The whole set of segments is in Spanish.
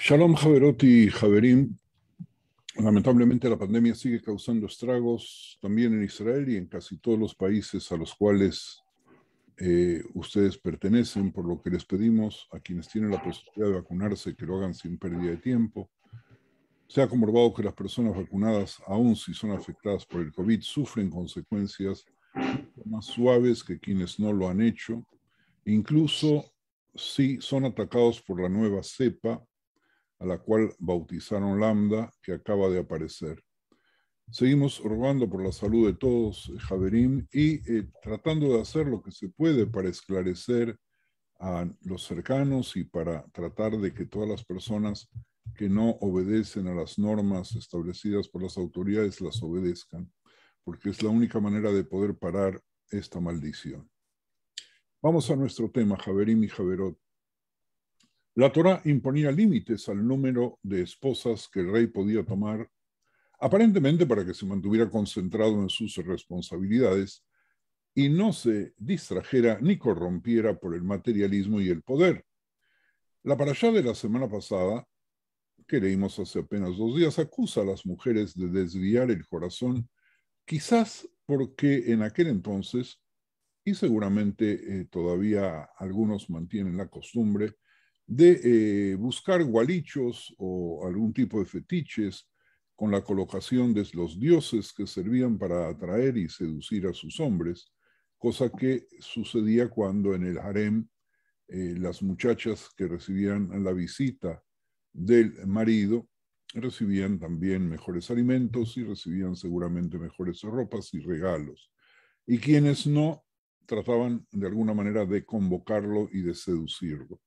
Shalom Javerot y Javerim. Lamentablemente la pandemia sigue causando estragos también en Israel y en casi todos los países a los cuales ustedes pertenecen, por lo que les pedimos a quienes tienen la posibilidad de vacunarse que lo hagan sin pérdida de tiempo. Se ha comprobado que las personas vacunadas, aun si son afectadas por el COVID, sufren consecuencias mucho más suaves que quienes no lo han hecho, incluso si son atacados por la nueva cepa a la cual bautizaron Lambda, que acaba de aparecer. Seguimos rogando por la salud de todos, Javerim, y tratando de hacer lo que se puede para esclarecer a los cercanos y para tratar de que todas las personas que no obedecen a las normas establecidas por las autoridades las obedezcan, porque es la única manera de poder parar esta maldición. Vamos a nuestro tema, Javerim y Javerot. La Torá imponía límites al número de esposas que el rey podía tomar, aparentemente para que se mantuviera concentrado en sus responsabilidades y no se distrajera ni corrompiera por el materialismo y el poder. La parashá de la semana pasada, que leímos hace apenas 2 días, acusa a las mujeres de desviar el corazón, quizás porque en aquel entonces, y seguramente todavía algunos mantienen la costumbre, de buscar gualichos o algún tipo de fetiches con la colocación de los dioses que servían para atraer y seducir a sus hombres, cosa que sucedía cuando en el harem las muchachas que recibían la visita del marido recibían también mejores alimentos y recibían seguramente mejores ropas y regalos. Y quienes no, trataban de alguna manera de convocarlo y de seducirlo.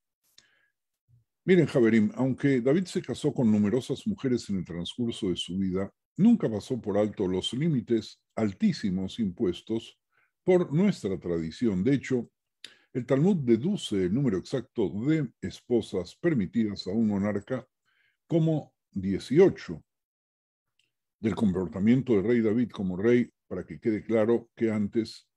Miren, Javerim, aunque David se casó con numerosas mujeres en el transcurso de su vida, nunca pasó por alto los límites altísimos impuestos por nuestra tradición. De hecho, el Talmud deduce el número exacto de esposas permitidas a un monarca como 18. Del comportamiento del rey David como rey, para que quede claro que antes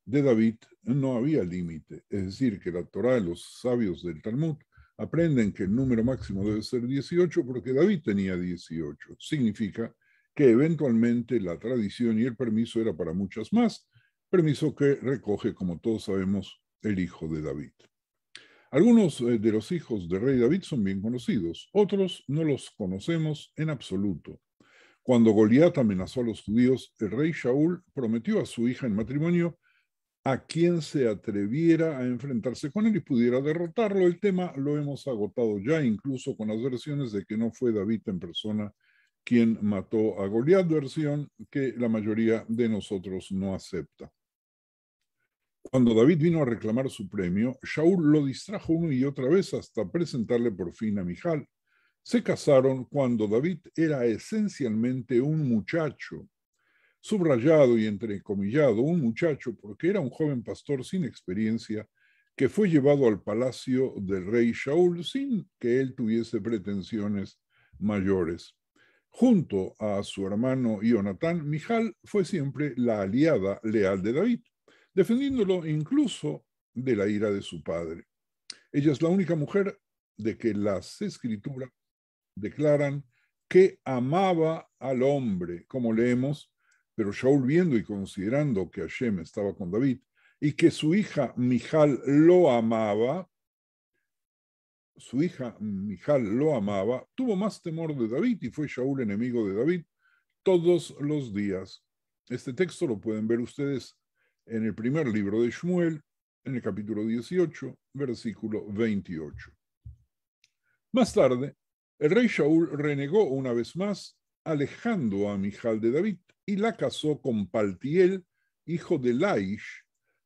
de David no había límite, es decir, que la Torá, los sabios del Talmud, aprenden que el número máximo debe ser 18 porque David tenía 18. Significa que eventualmente la tradición y el permiso era para muchas más, permiso que recoge, como todos sabemos, el hijo de David. Algunos de los hijos del rey David son bien conocidos, otros no los conocemos en absoluto. Cuando Goliat amenazó a los judíos, el rey Shaul prometió a su hija en matrimonio a quien se atreviera a enfrentarse con él y pudiera derrotarlo. El tema lo hemos agotado ya, incluso con las versiones de que no fue David en persona quien mató a Goliat, versión que la mayoría de nosotros no acepta. Cuando David vino a reclamar su premio, Shaul lo distrajo una y otra vez hasta presentarle por fin a Mijal. Se casaron cuando David era esencialmente un muchacho, subrayado y entrecomillado, un muchacho, porque era un joven pastor sin experiencia que fue llevado al palacio del rey Shaul sin que él tuviese pretensiones mayores. Junto a su hermano Jonatán, Mijal fue siempre la aliada leal de David, defendiéndolo incluso de la ira de su padre. Ella es la única mujer de que las escrituras declaran que amaba al hombre, como leemos, pero Shaul, viendo y considerando que Hashem estaba con David y que su hija Mijal lo amaba, tuvo más temor de David y fue Shaul enemigo de David todos los días. Este texto lo pueden ver ustedes en el primer libro de Shmuel, en el capítulo 18, versículo 28. Más tarde, el rey Shaul renegó una vez más, alejando a Mijal de David, y la casó con Paltiel, hijo de Laish,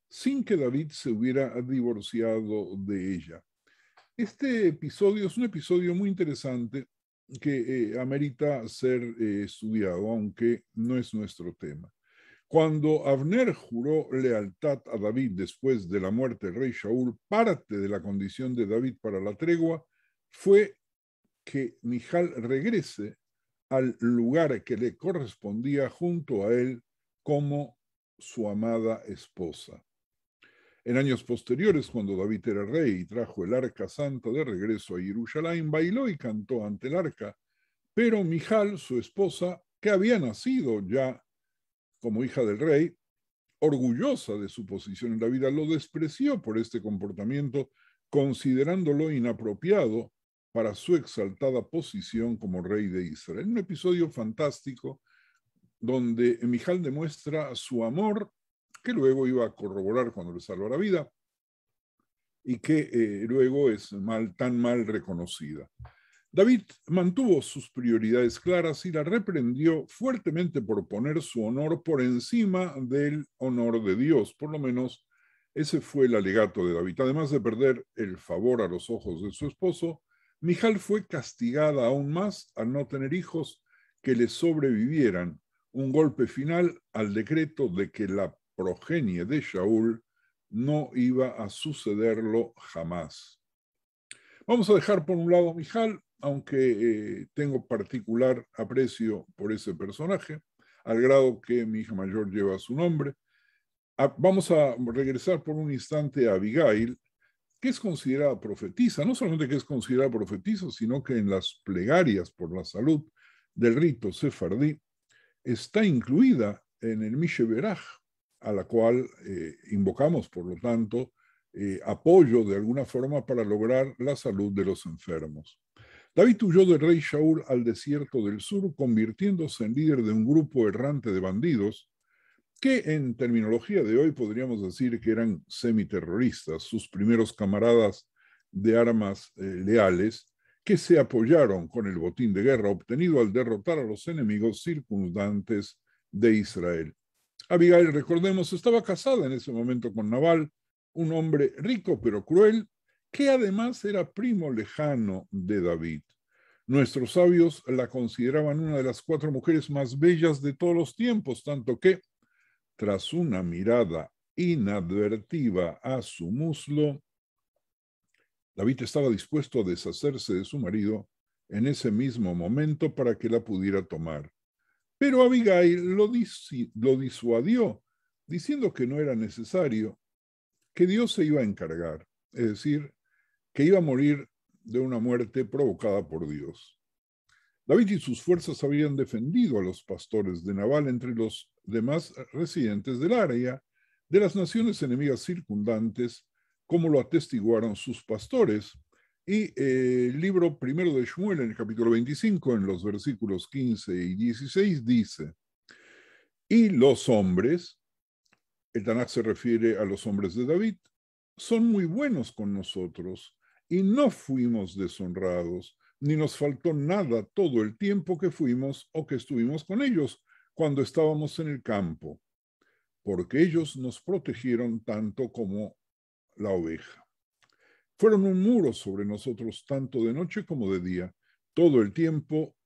sin que David se hubiera divorciado de ella. Este episodio es un episodio muy interesante que amerita ser estudiado, aunque no es nuestro tema. Cuando Abner juró lealtad a David después de la muerte del rey Shaul, parte de la condición de David para la tregua fue que Mijal regrese al lugar que le correspondía junto a él como su amada esposa. En años posteriores, cuando David era rey y trajo el arca santa de regreso a Jerusalén, bailó y cantó ante el arca, pero Mijal, su esposa, que había nacido ya como hija del rey, orgullosa de su posición en la vida, lo despreció por este comportamiento, considerándolo inapropiado para su exaltada posición como rey de Israel. Un episodio fantástico donde Mijal demuestra su amor, que luego iba a corroborar cuando le salva la vida, y que luego es tan mal reconocida. David mantuvo sus prioridades claras y la reprendió fuertemente por poner su honor por encima del honor de Dios. Por lo menos ese fue el alegato de David. Además de perder el favor a los ojos de su esposo, Mijal fue castigada aún más al no tener hijos que le sobrevivieran, un golpe final al decreto de que la progenie de Shaul no iba a sucederlo jamás. Vamos a dejar por un lado a Mijal, aunque tengo particular aprecio por ese personaje, al grado que mi hija mayor lleva su nombre. Vamos a regresar por un instante a Abigail, que es considerada profetisa, no solamente que es considerada profetisa, sino que en las plegarias por la salud del rito sefardí está incluida en el Misheberaj, a la cual invocamos, por lo tanto, apoyo de alguna forma para lograr la salud de los enfermos. David huyó del rey Shaul al desierto del sur, convirtiéndose en líder de un grupo errante de bandidos que en terminología de hoy podríamos decir que eran semiterroristas, sus primeros camaradas de armas leales, que se apoyaron con el botín de guerra obtenido al derrotar a los enemigos circundantes de Israel. Abigail, recordemos, estaba casada en ese momento con Nabal, un hombre rico pero cruel, que además era primo lejano de David. Nuestros sabios la consideraban una de las 4 mujeres más bellas de todos los tiempos, tanto que, tras una mirada inadvertida a su muslo, David estaba dispuesto a deshacerse de su marido en ese mismo momento para que la pudiera tomar. Pero Abigail lo disuadió, diciendo que no era necesario, que Dios se iba a encargar, es decir, que iba a morir de una muerte provocada por Dios. David y sus fuerzas habían defendido a los pastores de Nabal entre los demás residentes del área de las naciones enemigas circundantes, como lo atestiguaron sus pastores. Y el libro primero de Shmuel, en el capítulo 25, en los versículos 15 y 16, dice: y los hombres, el Tanaj se refiere a los hombres de David, son muy buenos con nosotros y no fuimos deshonrados, ni nos faltó nada todo el tiempo que fuimos o que estuvimos con ellos cuando estábamos en el campo, porque ellos nos protegieron tanto como la oveja. Fueron un muro sobre nosotros tanto de noche como de día, todo el tiempo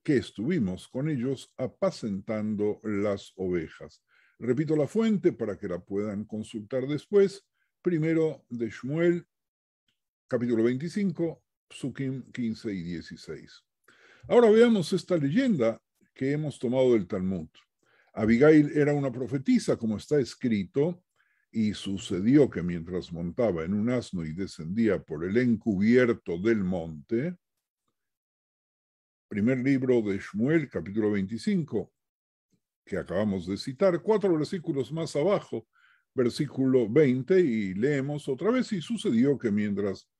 que estuvimos con ellos apacentando las ovejas. Repito la fuente para que la puedan consultar después. Primero de Shmuel, capítulo 25, Psukim 15 y 16. Ahora veamos esta leyenda que hemos tomado del Talmud. Abigail era una profetisa, como está escrito, y sucedió que mientras montaba en un asno y descendía por el encubierto del monte, primer libro de Shmuel, capítulo 25, que acabamos de citar, 4 versículos más abajo, versículo 20, y leemos otra vez: y sucedió que mientras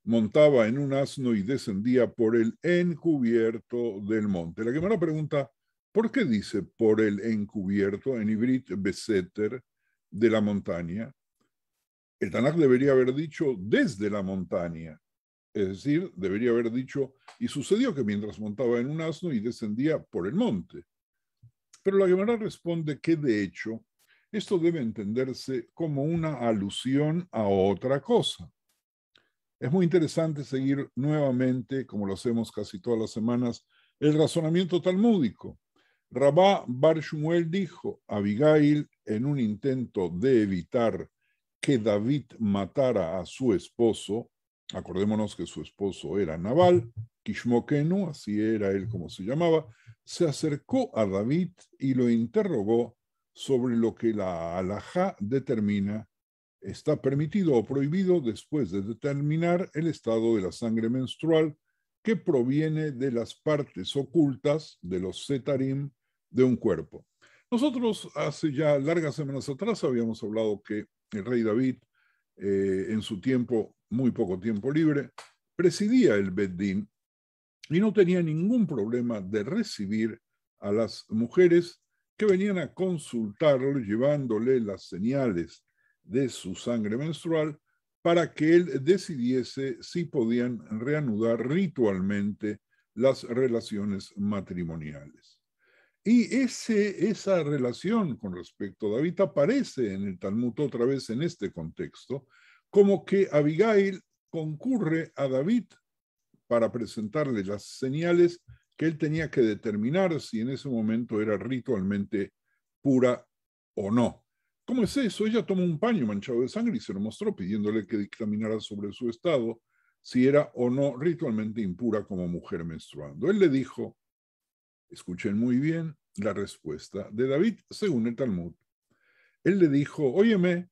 montaba en un asno y descendía por el encubierto del monte. La Gemara pregunta, ¿por qué dice por el encubierto, en Ivrit beseter, de la montaña? El Tanaj debería haber dicho desde la montaña, es decir, debería haber dicho, y sucedió que mientras montaba en un asno y descendía por el monte. Pero la Gemara responde que, de hecho, esto debe entenderse como una alusión a otra cosa. Es muy interesante seguir nuevamente, como lo hacemos casi todas las semanas, el razonamiento talmúdico. Rabá Bar Shmuel dijo: Abigail, en un intento de evitar que David matara a su esposo, acordémonos que su esposo era Nabal, Kishmokenu, así era él como se llamaba, se acercó a David y lo interrogó sobre lo que la halajá determina está permitido o prohibido después de determinar el estado de la sangre menstrual que proviene de las partes ocultas de los setarim de un cuerpo. Nosotros hace ya largas semanas atrás habíamos hablado que el rey David, en su tiempo, muy poco tiempo libre, presidía el Beddín y no tenía ningún problema de recibir a las mujeres que venían a consultarlo, llevándole las señales de su sangre menstrual para que él decidiese si podían reanudar ritualmente las relaciones matrimoniales. Y esa relación con respecto a David aparece en el Talmud otra vez en este contexto, como que Abigail concurre a David para presentarle las señales que él tenía que determinar si en ese momento era ritualmente pura o no. ¿Cómo es eso? Ella tomó un paño manchado de sangre y se lo mostró pidiéndole que dictaminara sobre su estado si era o no ritualmente impura como mujer menstruando. Él le dijo, escuchen muy bien la respuesta de David según el Talmud. Él le dijo, óyeme,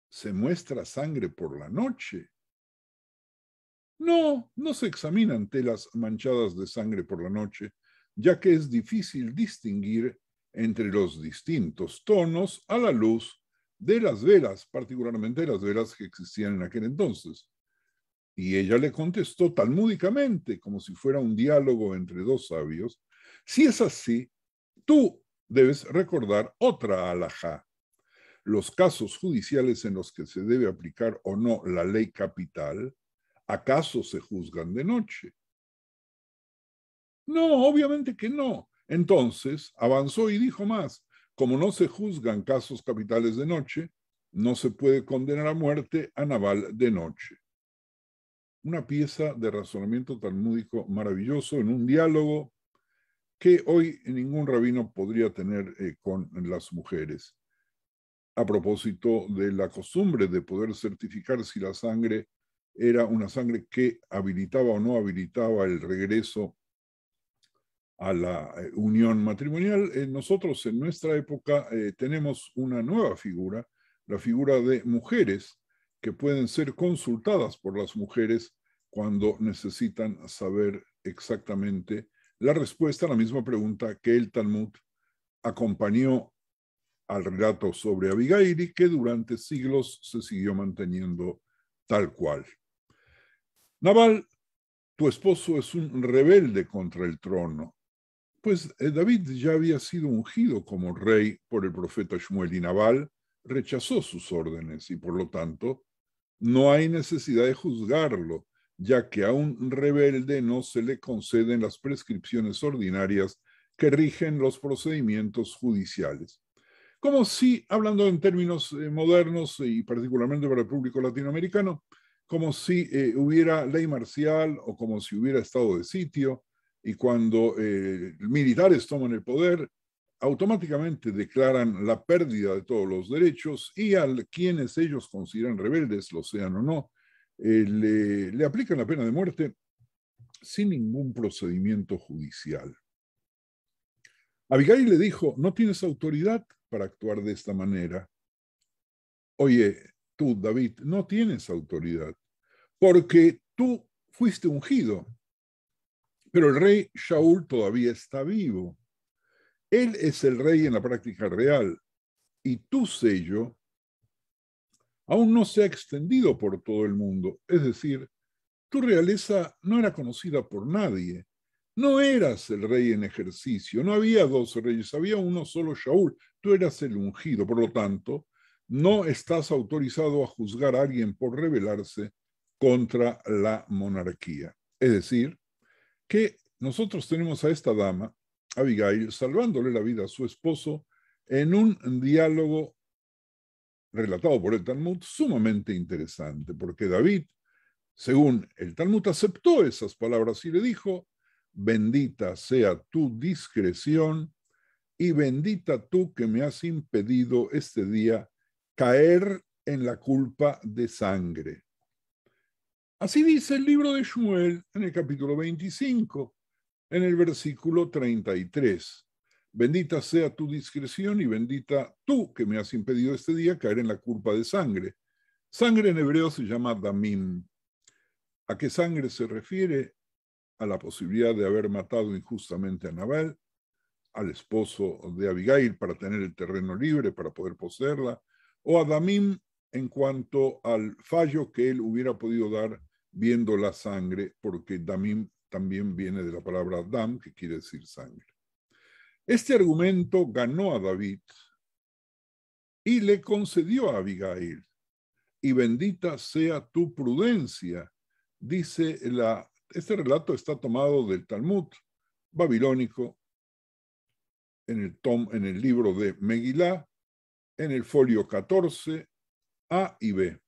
¿se muestra sangre por la noche? No, no se examinan telas manchadas de sangre por la noche, ya que es difícil distinguir entre los distintos tonos a la luz de las velas, particularmente las velas que existían en aquel entonces. Y ella le contestó talmúdicamente, como si fuera un diálogo entre dos sabios, si es así, tú debes recordar otra alajá. Los casos judiciales en los que se debe aplicar o no la ley capital, ¿acaso se juzgan de noche? No, obviamente que no. Entonces avanzó y dijo más, como no se juzgan casos capitales de noche, no se puede condenar a muerte a Nabal de noche. Una pieza de razonamiento talmúdico maravilloso en un diálogo que hoy ningún rabino podría tener con las mujeres. A propósito de la costumbre de poder certificar si la sangre era una sangre que habilitaba o no habilitaba el regreso a la unión matrimonial, nosotros en nuestra época tenemos una nueva figura, la figura de mujeres que pueden ser consultadas por las mujeres cuando necesitan saber exactamente la respuesta a la misma pregunta que el Talmud acompañó al relato sobre Abigail y que durante siglos se siguió manteniendo tal cual. Nabal, tu esposo es un rebelde contra el trono. Pues David ya había sido ungido como rey por el profeta Shmuel y Nabal rechazó sus órdenes y por lo tanto no hay necesidad de juzgarlo, ya que a un rebelde no se le conceden las prescripciones ordinarias que rigen los procedimientos judiciales. Como si, hablando en términos modernos y particularmente para el público latinoamericano, como si hubiera ley marcial o como si hubiera estado de sitio y cuando militares toman el poder, automáticamente declaran la pérdida de todos los derechos y a quienes ellos consideran rebeldes, lo sean o no, le aplican la pena de muerte sin ningún procedimiento judicial. Abigail le dijo, no tienes autoridad para actuar de esta manera. Oye, tú, David, no tienes autoridad porque tú fuiste ungido, pero el rey Shaul todavía está vivo. Él es el rey en la práctica real y tu sello aún no se ha extendido por todo el mundo. Es decir, tu realeza no era conocida por nadie. No eras el rey en ejercicio, no había dos reyes, había uno solo Shaul. Tú eras el ungido, por lo tanto, no estás autorizado a juzgar a alguien por rebelarse contra la monarquía. Es decir, que nosotros tenemos a esta dama, Abigail, salvándole la vida a su esposo en un diálogo relatado por el Talmud sumamente interesante, porque David, según el Talmud, aceptó esas palabras y le dijo, bendita sea tu discreción y bendita tú que me has impedido este día caer en la culpa de sangre. Así dice el libro de Shmuel en el capítulo 25, en el versículo 33. Bendita sea tu discreción y bendita tú que me has impedido este día caer en la culpa de sangre. Sangre en hebreo se llama damim. ¿A qué sangre se refiere? A la posibilidad de haber matado injustamente a Nabal, al esposo de Abigail para tener el terreno libre, para poder poseerla, o a damim en cuanto al fallo que él hubiera podido dar viendo la sangre, porque damim también viene de la palabra dam, que quiere decir sangre. Este argumento ganó a David y le concedió a Abigail, y bendita sea tu prudencia. Dice este relato está tomado del Talmud babilónico, en el libro de Megilá, en el folio 14, A y B.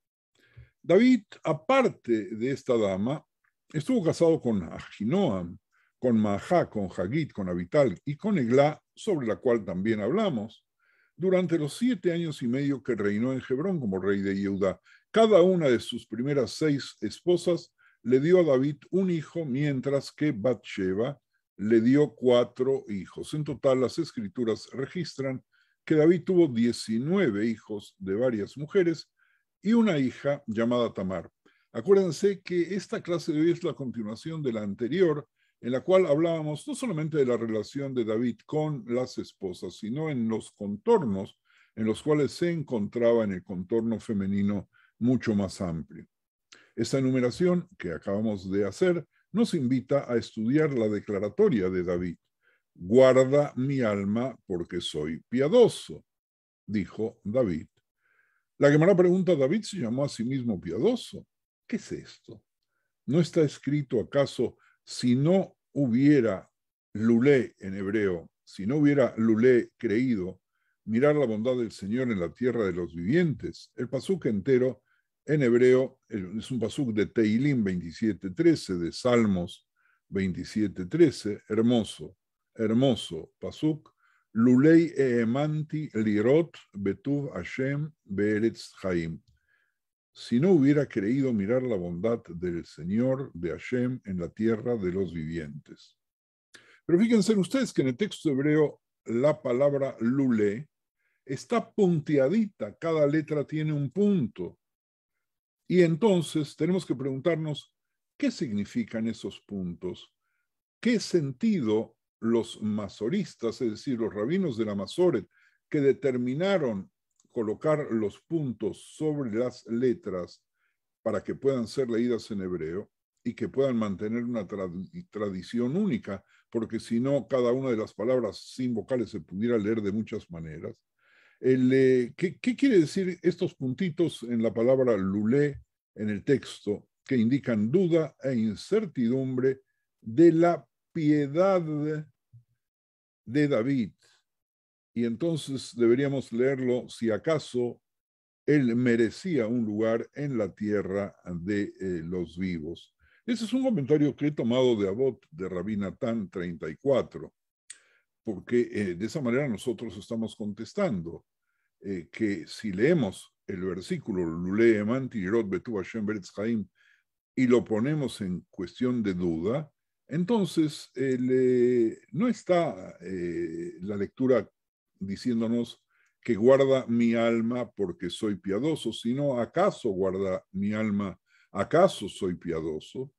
David, aparte de esta dama, estuvo casado con Ahinoam, con Mahá, con Hagit, con Abital y con Eglá, sobre la cual también hablamos, durante los 7 años y medio que reinó en Hebrón como rey de Judá. Cada una de sus primeras 6 esposas le dio a David un hijo, mientras que Bathsheba le dio 4 hijos. En total, las escrituras registran que David tuvo 19 hijos de varias mujeres y una hija llamada Tamar. Acuérdense que esta clase de hoy es la continuación de la anterior, en la cual hablábamos no solamente de la relación de David con las esposas, sino en los contornos en los cuales se encontraba en el contorno femenino mucho más amplio. Esta enumeración que acabamos de hacer nos invita a estudiar la declaratoria de David. Guarda mi alma porque soy piadoso, dijo David. La Gemara pregunta, ¿David se llamó a sí mismo piadoso? ¿Qué es esto? ¿No está escrito acaso, si no hubiera lulé en hebreo, si no hubiera lulé creído, mirar la bondad del Señor en la tierra de los vivientes? El pasuk entero en hebreo es un pasuk de Teilim 27:13, de Salmos 27:13, hermoso, hermoso pasuk. Lulei eemanti lirot betuv Hashem beeretz chaim. Si no hubiera creído mirar la bondad del Señor, de Hashem, en la tierra de los vivientes. Pero fíjense ustedes que en el texto hebreo la palabra lule está punteadita, cada letra tiene un punto. Y entonces tenemos que preguntarnos, ¿qué significan esos puntos? ¿Qué sentido los masoristas, es decir, los rabinos de la Masoret, que determinaron colocar los puntos sobre las letras para que puedan ser leídas en hebreo y que puedan mantener una tradición única, porque si no, cada una de las palabras sin vocales se pudiera leer de muchas maneras? ¿Qué quiere decir estos puntitos en la palabra lulé en el texto que indican duda e incertidumbre de la piedad de David? Y entonces deberíamos leerlo si acaso él merecía un lugar en la tierra de los vivos. Ese es un comentario que he tomado de Avot de Rabbi Natán 34, porque de esa manera nosotros estamos contestando que si leemos el versículo Lule emanti lirot betuv Hashem beretz chaim y lo ponemos en cuestión de duda, entonces no está la lectura diciéndonos que guarda mi alma porque soy piadoso, sino acaso guarda mi alma, acaso soy piadoso.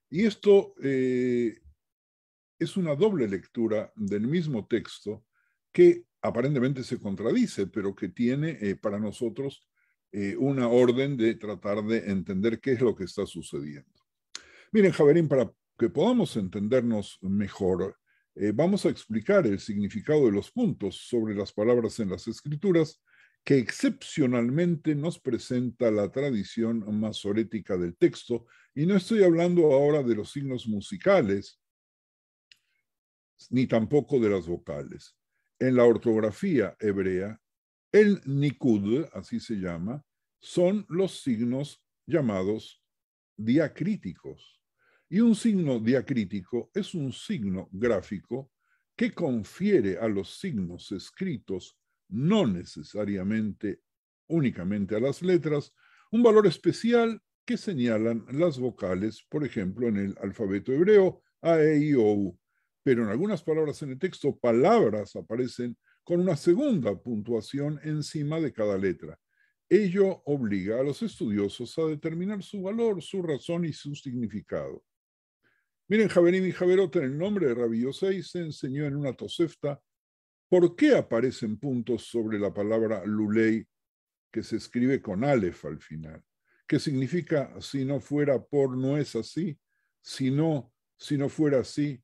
Y esto es una doble lectura del mismo texto que aparentemente se contradice, pero que tiene para nosotros una orden de tratar de entender qué es lo que está sucediendo. Miren, Javerín, para que podamos entendernos mejor, vamos a explicar el significado de los puntos sobre las palabras en las Escrituras que excepcionalmente nos presenta la tradición masorética del texto, y no estoy hablando ahora de los signos musicales, ni tampoco de las vocales. En la ortografía hebrea, el nikud, así se llama, son los signos llamados diacríticos. Y un signo diacrítico es un signo gráfico que confiere a los signos escritos, no necesariamente únicamente a las letras, un valor especial que señalan las vocales, por ejemplo, en el alfabeto hebreo, A, E, I, O, U. Pero en algunas palabras en el texto, palabras aparecen con una segunda puntuación encima de cada letra. Ello obliga a los estudiosos a determinar su valor, su razón y su significado. Miren, Javerim y Javerot, en el nombre de Rabbi Yosei se enseñó en una tosefta por qué aparecen puntos sobre la palabra lulei, que se escribe con alef al final, que significa si no fuera por no es así, si no fuera así,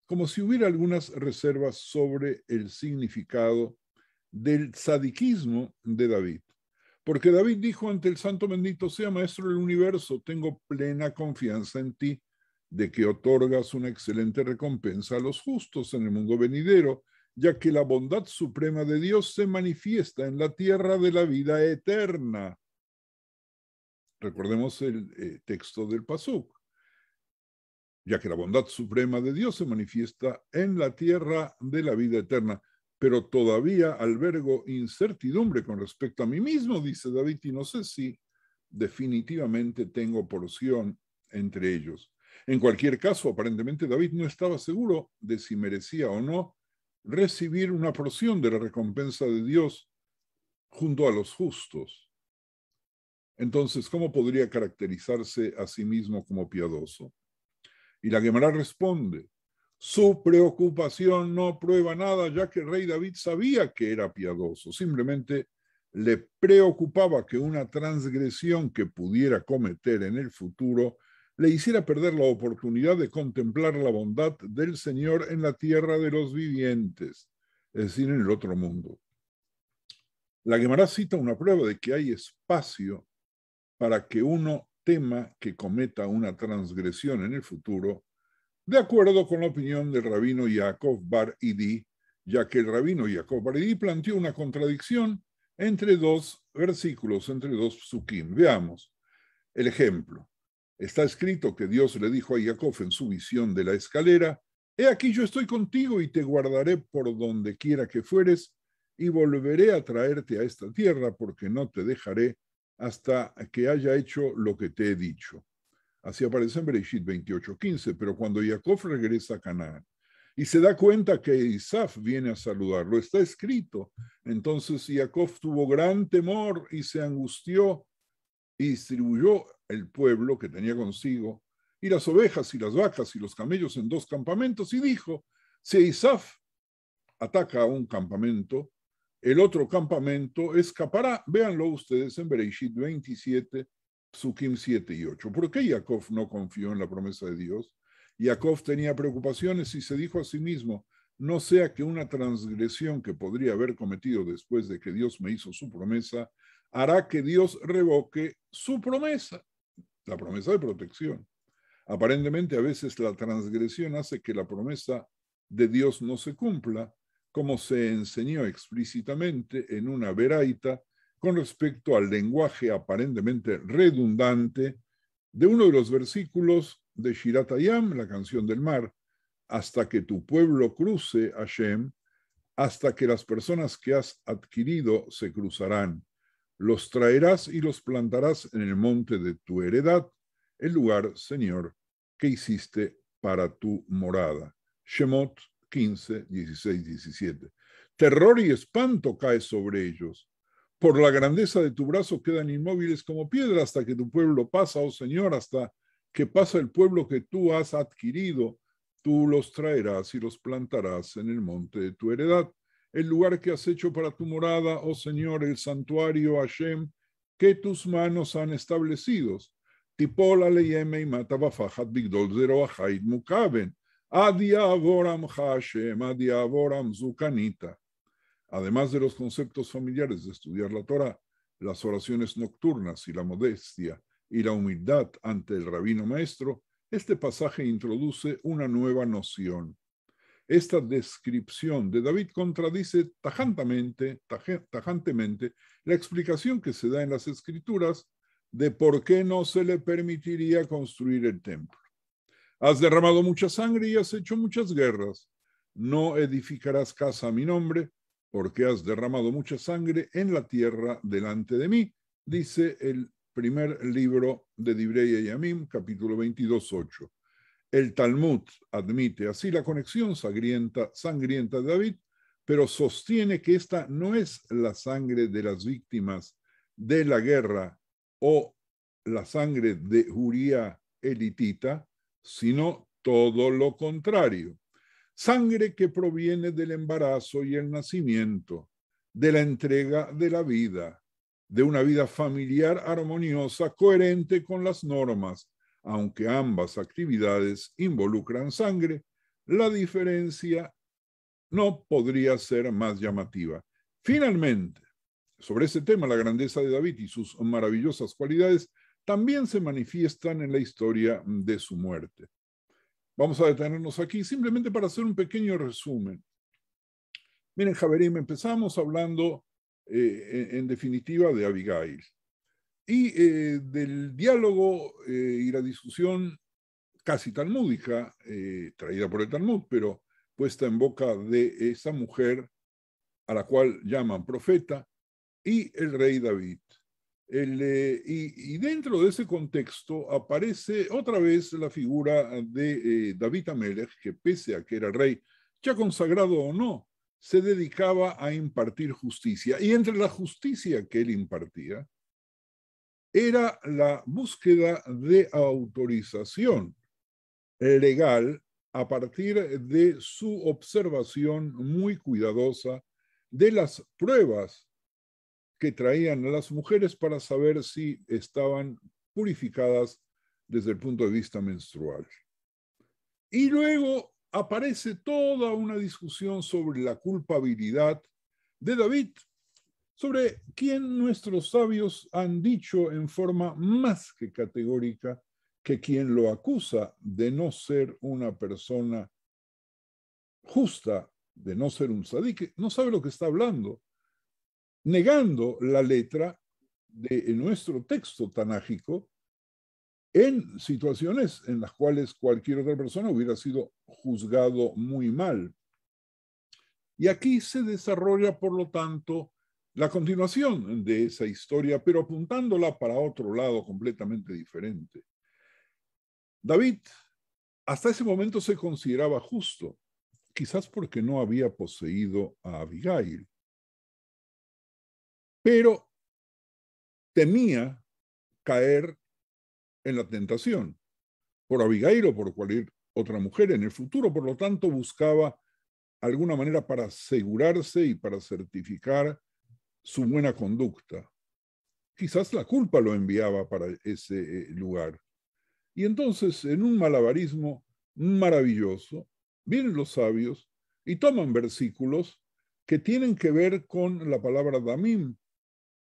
como si hubiera algunas reservas sobre el significado del tzadiquismo de David. Porque David dijo ante el Santo bendito sea Maestro del universo, tengo plena confianza en ti, de que otorgas una excelente recompensa a los justos en el mundo venidero, ya que la bondad suprema de Dios se manifiesta en la tierra de la vida eterna. Recordemos el texto del Pasuk. Ya que la bondad suprema de Dios se manifiesta en la tierra de la vida eterna. Pero todavía albergo incertidumbre con respecto a mí mismo, dice David, y no sé si definitivamente tengo porción entre ellos. En cualquier caso, aparentemente David no estaba seguro de si merecía o no recibir una porción de la recompensa de Dios junto a los justos. Entonces, ¿cómo podría caracterizarse a sí mismo como piadoso? Y la Gemara responde, su preocupación no prueba nada, ya que el rey David sabía que era piadoso. Simplemente le preocupaba que una transgresión que pudiera cometer en el futuro le hiciera perder la oportunidad de contemplar la bondad del Señor en la tierra de los vivientes, es decir, en el otro mundo. La Gemara cita una prueba de que hay espacio para que uno tema que cometa una transgresión en el futuro, de acuerdo con la opinión del rabino Yaakov Bar Idi, ya que el rabino Yaakov Bar Idi planteó una contradicción entre dos versículos, entre dos psukim. Veamos el ejemplo. Está escrito que Dios le dijo a Jacob en su visión de la escalera, he aquí yo estoy contigo y te guardaré por donde quiera que fueres y volveré a traerte a esta tierra porque no te dejaré hasta que haya hecho lo que te he dicho. Así aparece en Bereshit 28:15, pero cuando Jacob regresa a Canaán y se da cuenta que Isaf viene a saludarlo, está escrito. Entonces Jacob tuvo gran temor y se angustió y distribuyó el pueblo que tenía consigo y las ovejas y las vacas y los camellos en dos campamentos y dijo, si Isaf ataca a un campamento, el otro campamento escapará. Véanlo ustedes en Bereshit 27, Psukim 7 y 8. ¿Por qué Jacob no confió en la promesa de Dios? Jacob tenía preocupaciones y se dijo a sí mismo, no sea que una transgresión que podría haber cometido después de que Dios me hizo su promesa, hará que Dios revoque su promesa, la promesa de protección. Aparentemente a veces la transgresión hace que la promesa de Dios no se cumpla, como se enseñó explícitamente en una veraita con respecto al lenguaje aparentemente redundante de uno de los versículos de Shirat Hayam, la canción del mar, hasta que tu pueblo cruce Hashem, hasta que las personas que has adquirido se cruzarán. Los traerás y los plantarás en el monte de tu heredad, el lugar, Señor, que hiciste para tu morada. Shemot 15, 16, 17. Terror y espanto cae sobre ellos. Por la grandeza de tu brazo quedan inmóviles como piedra hasta que tu pueblo pasa, oh Señor, hasta que pasa el pueblo que tú has adquirido. Tú los traerás y los plantarás en el monte de tu heredad, el lugar que has hecho para tu morada, oh Señor, el santuario Hashem, que tus manos han establecido. Tipol aleyeme y matabafajat bigdol zero achait mukaben. Adiavoram Hashem, adiavoram zukanita. Además de los conceptos familiares de estudiar la Torah, las oraciones nocturnas y la modestia y la humildad ante el rabino maestro, este pasaje introduce una nueva noción. Esta descripción de David contradice tajantemente la explicación que se da en las Escrituras de por qué no se le permitiría construir el templo. Has derramado mucha sangre y has hecho muchas guerras. No edificarás casa a mi nombre, porque has derramado mucha sangre en la tierra delante de mí, dice el primer libro de Divrei Yamim, capítulo 22:8. El Talmud admite así la conexión sangrienta de David, pero sostiene que esta no es la sangre de las víctimas de la guerra o la sangre de Uría elitita, sino todo lo contrario. Sangre que proviene del embarazo y el nacimiento, de la entrega de la vida, de una vida familiar armoniosa, coherente con las normas. Aunque ambas actividades involucran sangre, la diferencia no podría ser más llamativa. Finalmente, sobre ese tema, la grandeza de David y sus maravillosas cualidades también se manifiestan en la historia de su muerte. Vamos a detenernos aquí simplemente para hacer un pequeño resumen. Miren, Javerim, empezamos hablando en definitiva de Abigail y del diálogo y la discusión casi talmúdica, traída por el Talmud, pero puesta en boca de esa mujer a la cual llaman profeta, y el rey David. Y dentro de ese contexto aparece otra vez la figura de David Amelech, que pese a que era rey, ya consagrado o no, se dedicaba a impartir justicia. Y entre la justicia que él impartía era la búsqueda de autorización legal a partir de su observación muy cuidadosa de las pruebas que traían a las mujeres para saber si estaban purificadas desde el punto de vista menstrual. Y luego aparece toda una discusión sobre la culpabilidad de David, sobre quien nuestros sabios han dicho en forma más que categórica que quien lo acusa de no ser una persona justa, de no ser un sadik, no sabe lo que está hablando, negando la letra de nuestro texto tanágico en situaciones en las cuales cualquier otra persona hubiera sido juzgado muy mal. Y aquí se desarrolla, por lo tanto, la continuación de esa historia, pero apuntándola para otro lado completamente diferente. David hasta ese momento se consideraba justo, quizás porque no había poseído a Abigail, pero temía caer en la tentación por Abigail o por cualquier otra mujer en el futuro. Por lo tanto, buscaba alguna manera para asegurarse y para certificar su buena conducta. Quizás la culpa lo enviaba para ese lugar. Y entonces, en un malabarismo maravilloso, vienen los sabios y toman versículos que tienen que ver con la palabra damim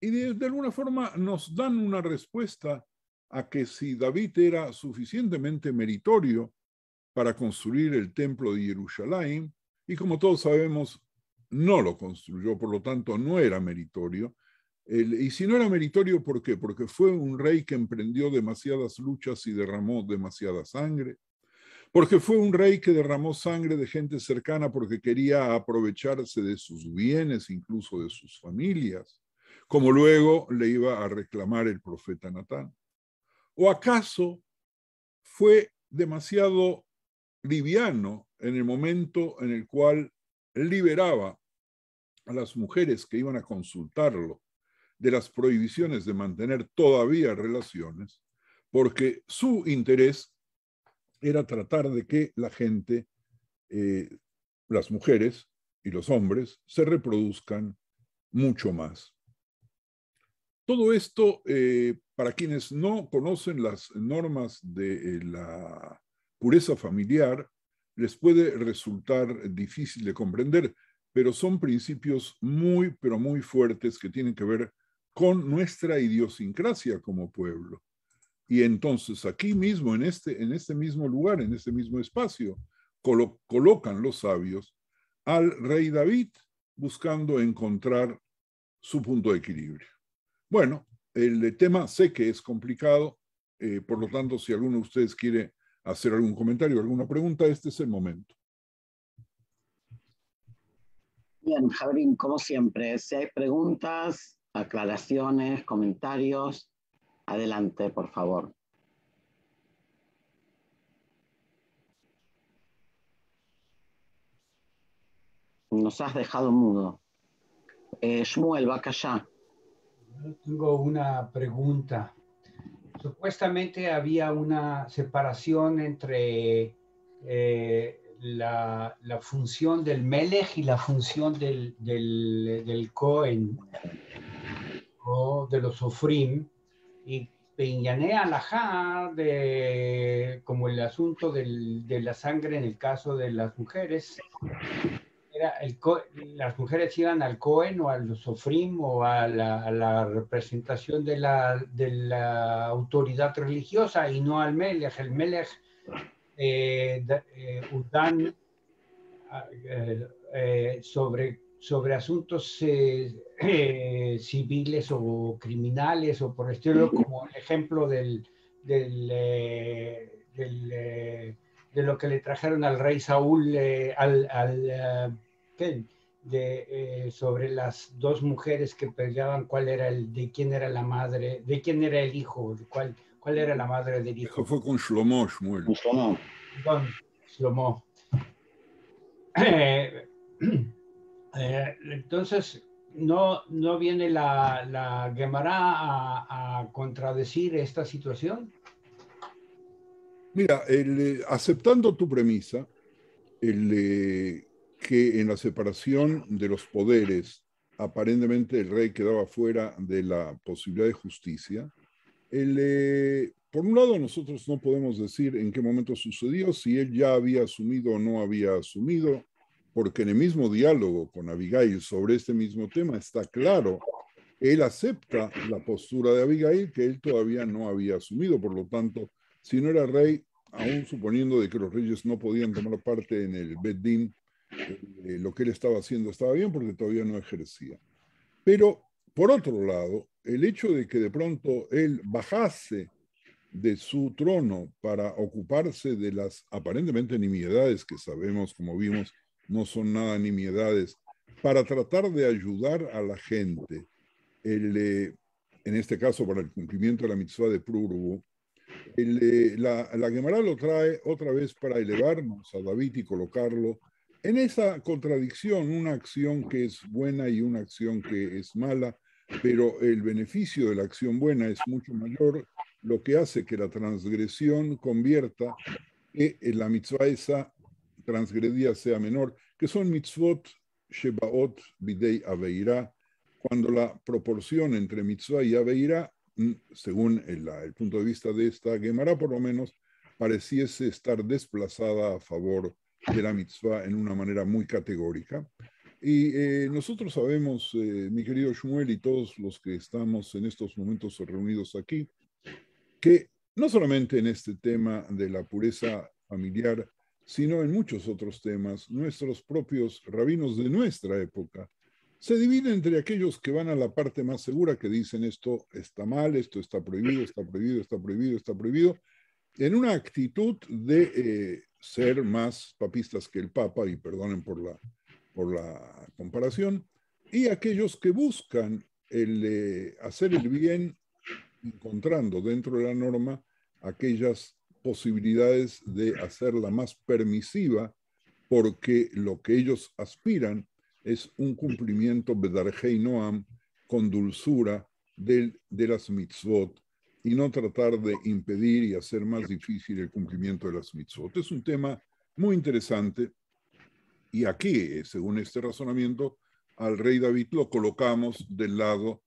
y de alguna forma nos dan una respuesta a que si David era suficientemente meritorio para construir el templo de Jerusalén, y como todos sabemos, no lo construyó, por lo tanto no era meritorio. Y si no era meritorio, ¿por qué? Porque fue un rey que emprendió demasiadas luchas y derramó demasiada sangre. Porque fue un rey que derramó sangre de gente cercana porque quería aprovecharse de sus bienes, incluso de sus familias, como luego le iba a reclamar el profeta Natán. ¿O acaso fue demasiado liviano en el momento en el cual liberaba a las mujeres que iban a consultarlo de las prohibiciones de mantener todavía relaciones, porque su interés era tratar de que la gente, las mujeres y los hombres, se reproduzcan mucho más? Todo esto, para quienes no conocen las normas de la pureza familiar, les puede resultar difícil de comprender, pero son principios muy, pero muy fuertes que tienen que ver con nuestra idiosincrasia como pueblo. Y entonces aquí mismo, en este mismo lugar, en este mismo espacio, colocan los sabios al rey David buscando encontrar su punto de equilibrio. Bueno, el tema sé que es complicado, por lo tanto, si alguno de ustedes quiere hacer algún comentario, alguna pregunta, este es el momento. Bien, Jabrín, como siempre, si hay preguntas, aclaraciones, comentarios, adelante, por favor. Nos has dejado mudo. Shmuel, Bacallá. Tengo una pregunta. Supuestamente había una separación entre la función del Melech y la función del Cohen o de los Sofrim, y Peñané alajá como el asunto de la sangre en el caso de las mujeres. Las mujeres iban al Cohen o al Sofrim o a la representación de la autoridad religiosa y no al Melech. El Melech dan sobre asuntos civiles o criminales o por el estilo, como el ejemplo de lo que le trajeron al rey Saúl, sobre las dos mujeres que peleaban, de quién era la madre, de quién era el hijo, cuál era la madre del hijo. Eso fue con Shlomo, Shmuel. Don Shlomo. Entonces, ¿no viene la Gemara a contradecir esta situación? Mira, aceptando tu premisa, que en la separación de los poderes, aparentemente el rey quedaba fuera de la posibilidad de justicia, por un lado, nosotros no podemos decir en qué momento sucedió, si él ya había asumido o no había asumido, porque en el mismo diálogo con Abigail sobre este mismo tema está claro, él acepta la postura de Abigail que él todavía no había asumido, por lo tanto, si no era rey, aún suponiendo de que los reyes no podían tomar parte en el Bet Din, lo que él estaba haciendo estaba bien porque todavía no ejercía. Pero, por otro lado, el hecho de que de pronto él bajase de su trono para ocuparse de las aparentemente nimiedades que sabemos, como vimos, no son nada nimiedades, para tratar de ayudar a la gente, en este caso para el cumplimiento de la mitzvah de Prurbu, la Gemara lo trae otra vez para elevarnos a David y colocarlo en esa contradicción, una acción que es buena y una acción que es mala, pero el beneficio de la acción buena es mucho mayor, lo que hace que la transgresión convierta que la mitzvah esa transgredida sea menor, que son mitzvot shebaot bidei aveira, cuando la proporción entre mitzvah y aveira, según el punto de vista de esta Gemara por lo menos, pareciese estar desplazada a favor de la mitzvah en una manera muy categórica. Y nosotros sabemos, mi querido Shmuel y todos los que estamos en estos momentos reunidos aquí, que no solamente en este tema de la pureza familiar, sino en muchos otros temas, nuestros propios rabinos de nuestra época se dividen entre aquellos que van a la parte más segura, que dicen esto está mal, esto está prohibido, está prohibido, está prohibido, está prohibido, en una actitud de ser más papistas que el Papa, y perdonen por la comparación, y aquellos que buscan hacer el bien encontrando dentro de la norma aquellas posibilidades de hacerla más permisiva, porque lo que ellos aspiran es un cumplimiento bedarjei noam, con dulzura de las mitzvot, y no tratar de impedir y hacer más difícil el cumplimiento de las mitzvot. Es un tema muy interesante, y aquí, según este razonamiento, al rey David lo colocamos del lado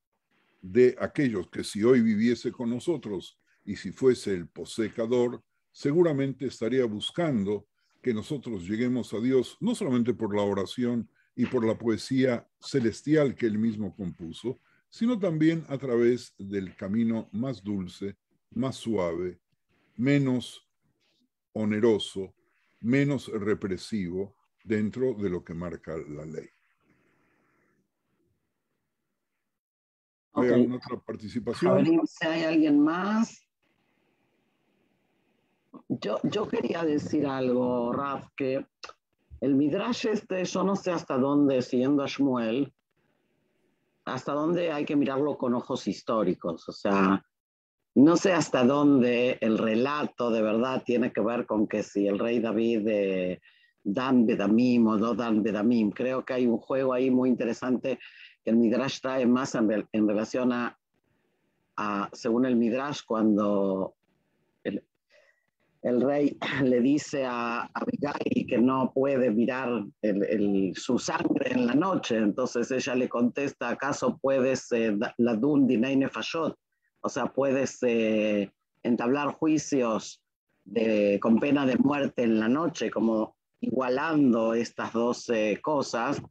de aquellos que si hoy viviese con nosotros y si fuese el posecador, seguramente estaría buscando que nosotros lleguemos a Dios, no solamente por la oración y por la poesía celestial que él mismo compuso, sino también a través del camino más dulce, más suave, menos oneroso, menos represivo dentro de lo que marca la ley. ¿Hay alguna otra participación? A ver si hay alguien más. Yo quería decir algo, Raf, que el Midrash yo no sé hasta dónde, siguiendo a Shmuel, hasta dónde hay que mirarlo con ojos históricos. O sea, no sé hasta dónde el relato de verdad tiene que ver con que si el rey David Dan Bedamim o no Dan Bedamim. Creo que hay un juego ahí muy interesante que el Midrash trae más en relación a según el Midrash, cuando el rey le dice a Abigail que no puede mirar su sangre en la noche, entonces ella le contesta, ¿acaso puedes ladun dinei nefashot? O sea, puedes entablar juicios con pena de muerte en la noche, como igualando estas dos cosas.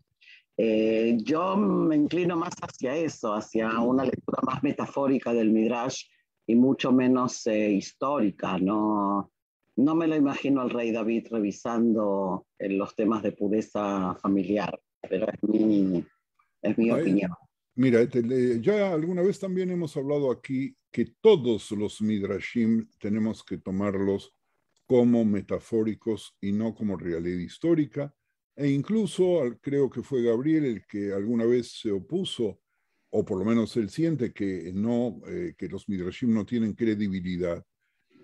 Yo me inclino más hacia eso, hacia una lectura más metafórica del Midrash y mucho menos histórica, ¿no? No me lo imagino al rey David revisando los temas de pureza familiar, pero es mi opinión. Mira, ya alguna vez también hemos hablado aquí que todos los midrashim tenemos que tomarlos como metafóricos y no como realidad histórica, e incluso creo que fue Gabriel el que alguna vez se opuso, o por lo menos él siente que los midrashim no tienen credibilidad.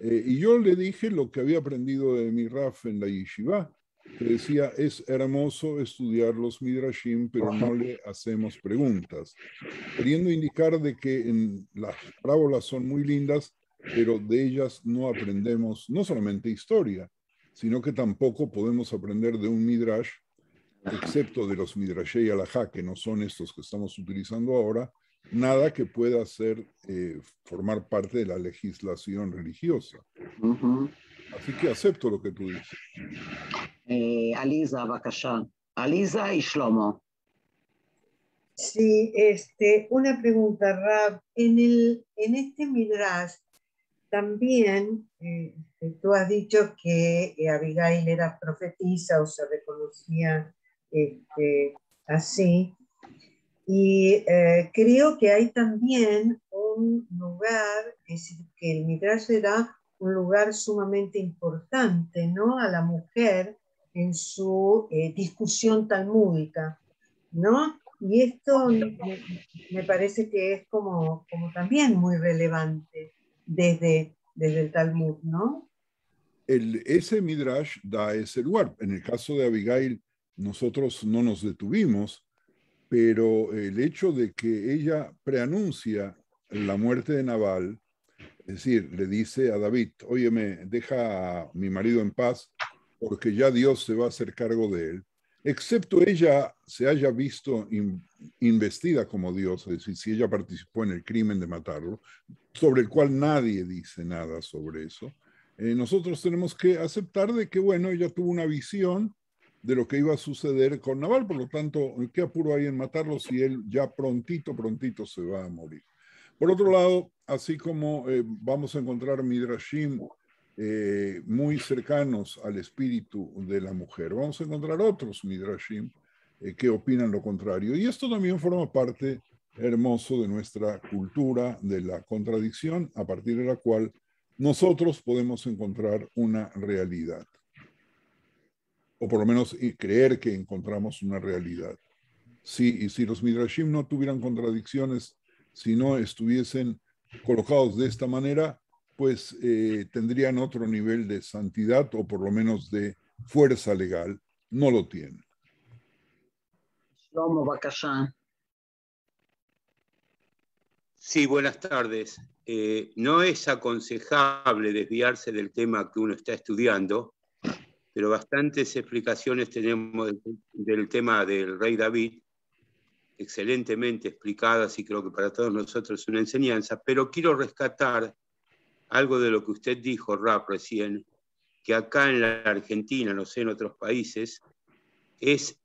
Y yo le dije lo que había aprendido de mi Raf en la yeshiva, que decía, es hermoso estudiar los midrashim, pero no le hacemos preguntas, queriendo indicar de que las parábolas son muy lindas, pero de ellas no aprendemos no solamente historia, sino que tampoco podemos aprender de un midrash, excepto de los midrashei alajá, que no son estos que estamos utilizando ahora, nada que pueda formar parte de la legislación religiosa. Así que acepto lo que tú dices. Aliza, Bakasha. Aliza y Shlomo. Sí, una pregunta, Rab. En este Midrash también tú has dicho que Abigail era profetisa o se reconocía así. Y creo que hay también un lugar, es decir, que el Midrash era un lugar sumamente importante, ¿no? A la mujer en su discusión talmúdica, ¿no? Y esto me parece que es como también muy relevante desde el Talmud, ¿no? Ese Midrash da ese lugar. En el caso de Abigail, nosotros no nos detuvimos, pero el hecho de que ella preanuncia la muerte de Nabal, es decir, le dice a David, óyeme, deja a mi marido en paz, porque ya Dios se va a hacer cargo de él, excepto ella se haya visto investida como Dios, es decir, si ella participó en el crimen de matarlo, sobre el cual nadie dice nada sobre eso. Nosotros tenemos que aceptar de que, bueno, ella tuvo una visión de lo que iba a suceder con Nabal, por lo tanto, ¿qué apuro hay en matarlo si él ya prontito se va a morir? Por otro lado, así como vamos a encontrar midrashim muy cercanos al espíritu de la mujer, vamos a encontrar otros midrashim que opinan lo contrario. Y esto también forma parte hermoso de nuestra cultura, de la contradicción, a partir de la cual nosotros podemos encontrar una realidad, o por lo menos creer que encontramos una realidad. Y si los midrashim no tuvieran contradicciones, si no estuviesen colocados de esta manera, pues tendrían otro nivel de santidad o por lo menos de fuerza legal. No lo tienen. Shlomo, Bakasha. Sí, buenas tardes. No es aconsejable desviarse del tema que uno está estudiando, pero bastantes explicaciones tenemos del tema del rey David, excelentemente explicadas y creo que para todos nosotros es una enseñanza, pero quiero rescatar algo de lo que usted dijo, Rap, recién, que acá en la Argentina, no sé, en otros países, es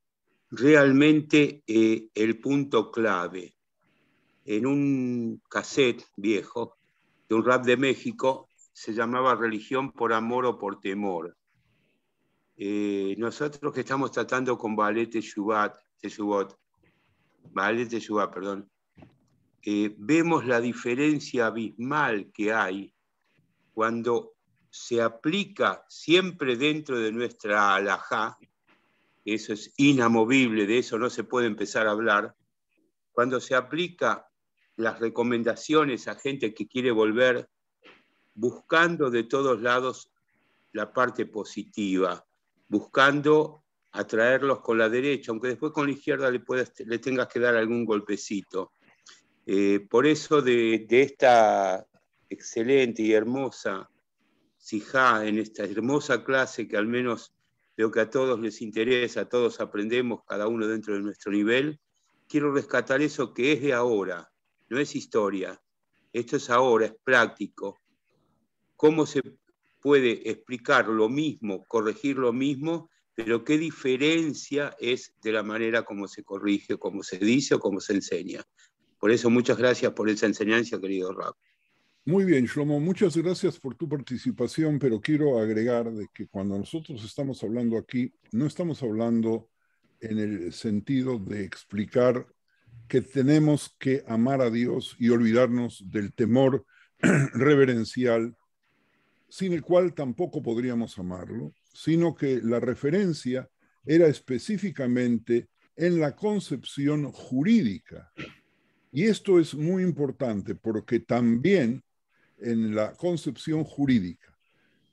realmente el punto clave. En un cassette viejo de un rap de México se llamaba Religión por amor o por temor. Nosotros que estamos tratando con Baalei Teshuvot, vemos la diferencia abismal que hay cuando se aplica siempre dentro de nuestra halajá, eso es inamovible, de eso no se puede empezar a hablar, cuando se aplica las recomendaciones a gente que quiere volver, buscando de todos lados la parte positiva, buscando atraerlos con la derecha, aunque después con la izquierda le tengas que dar algún golpecito. Por eso de esta excelente y hermosa sijá, en esta hermosa clase que al menos veo que a todos les interesa, todos aprendemos, cada uno dentro de nuestro nivel, quiero rescatar eso que es de ahora, no es historia, esto es ahora, es práctico. ¿Cómo se puede explicar lo mismo, corregir lo mismo, pero qué diferencia es de la manera como se corrige, como se dice o como se enseña? Por eso, muchas gracias por esa enseñanza, querido Rab. Muy bien, Shlomo, muchas gracias por tu participación, pero quiero agregar de que cuando nosotros estamos hablando aquí, no estamos hablando en el sentido de explicar que tenemos que amar a Dios y olvidarnos del temor reverencial, sin el cual tampoco podríamos amarlo, sino que la referencia era específicamente en la concepción jurídica. Y esto es muy importante porque también en la concepción jurídica,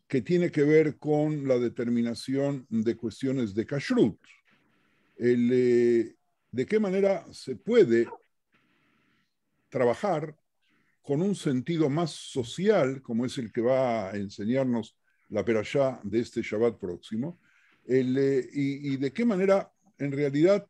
que tiene que ver con la determinación de cuestiones de kashrut, de qué manera se puede trabajar con un sentido más social, como es el que va a enseñarnos la perashá de este Shabbat próximo, y de qué manera en realidad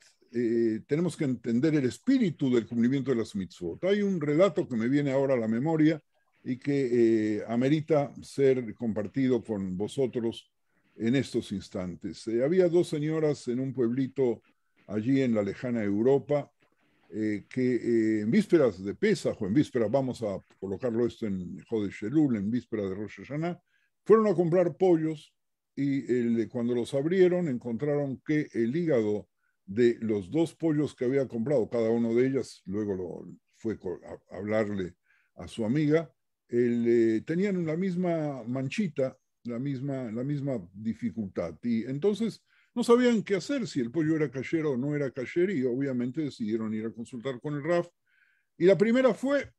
tenemos que entender el espíritu del cumplimiento de las mitzvot. Hay un relato que me viene ahora a la memoria y que amerita ser compartido con vosotros en estos instantes. Había dos señoras en un pueblito allí en la lejana Europa, que en vísperas de Pesaj, o en vísperas, vamos a colocarlo esto en Jodesh Elul, en víspera de Rosh Hashanah, fueron a comprar pollos y cuando los abrieron encontraron que el hígado de los dos pollos que había comprado, cada uno de ellas, luego fue a hablarle a su amiga, tenían la misma manchita, la misma dificultad. Y entonces no sabían qué hacer, si el pollo era kasher o no era kasher, y obviamente decidieron ir a consultar con el Raf. Y la primera fue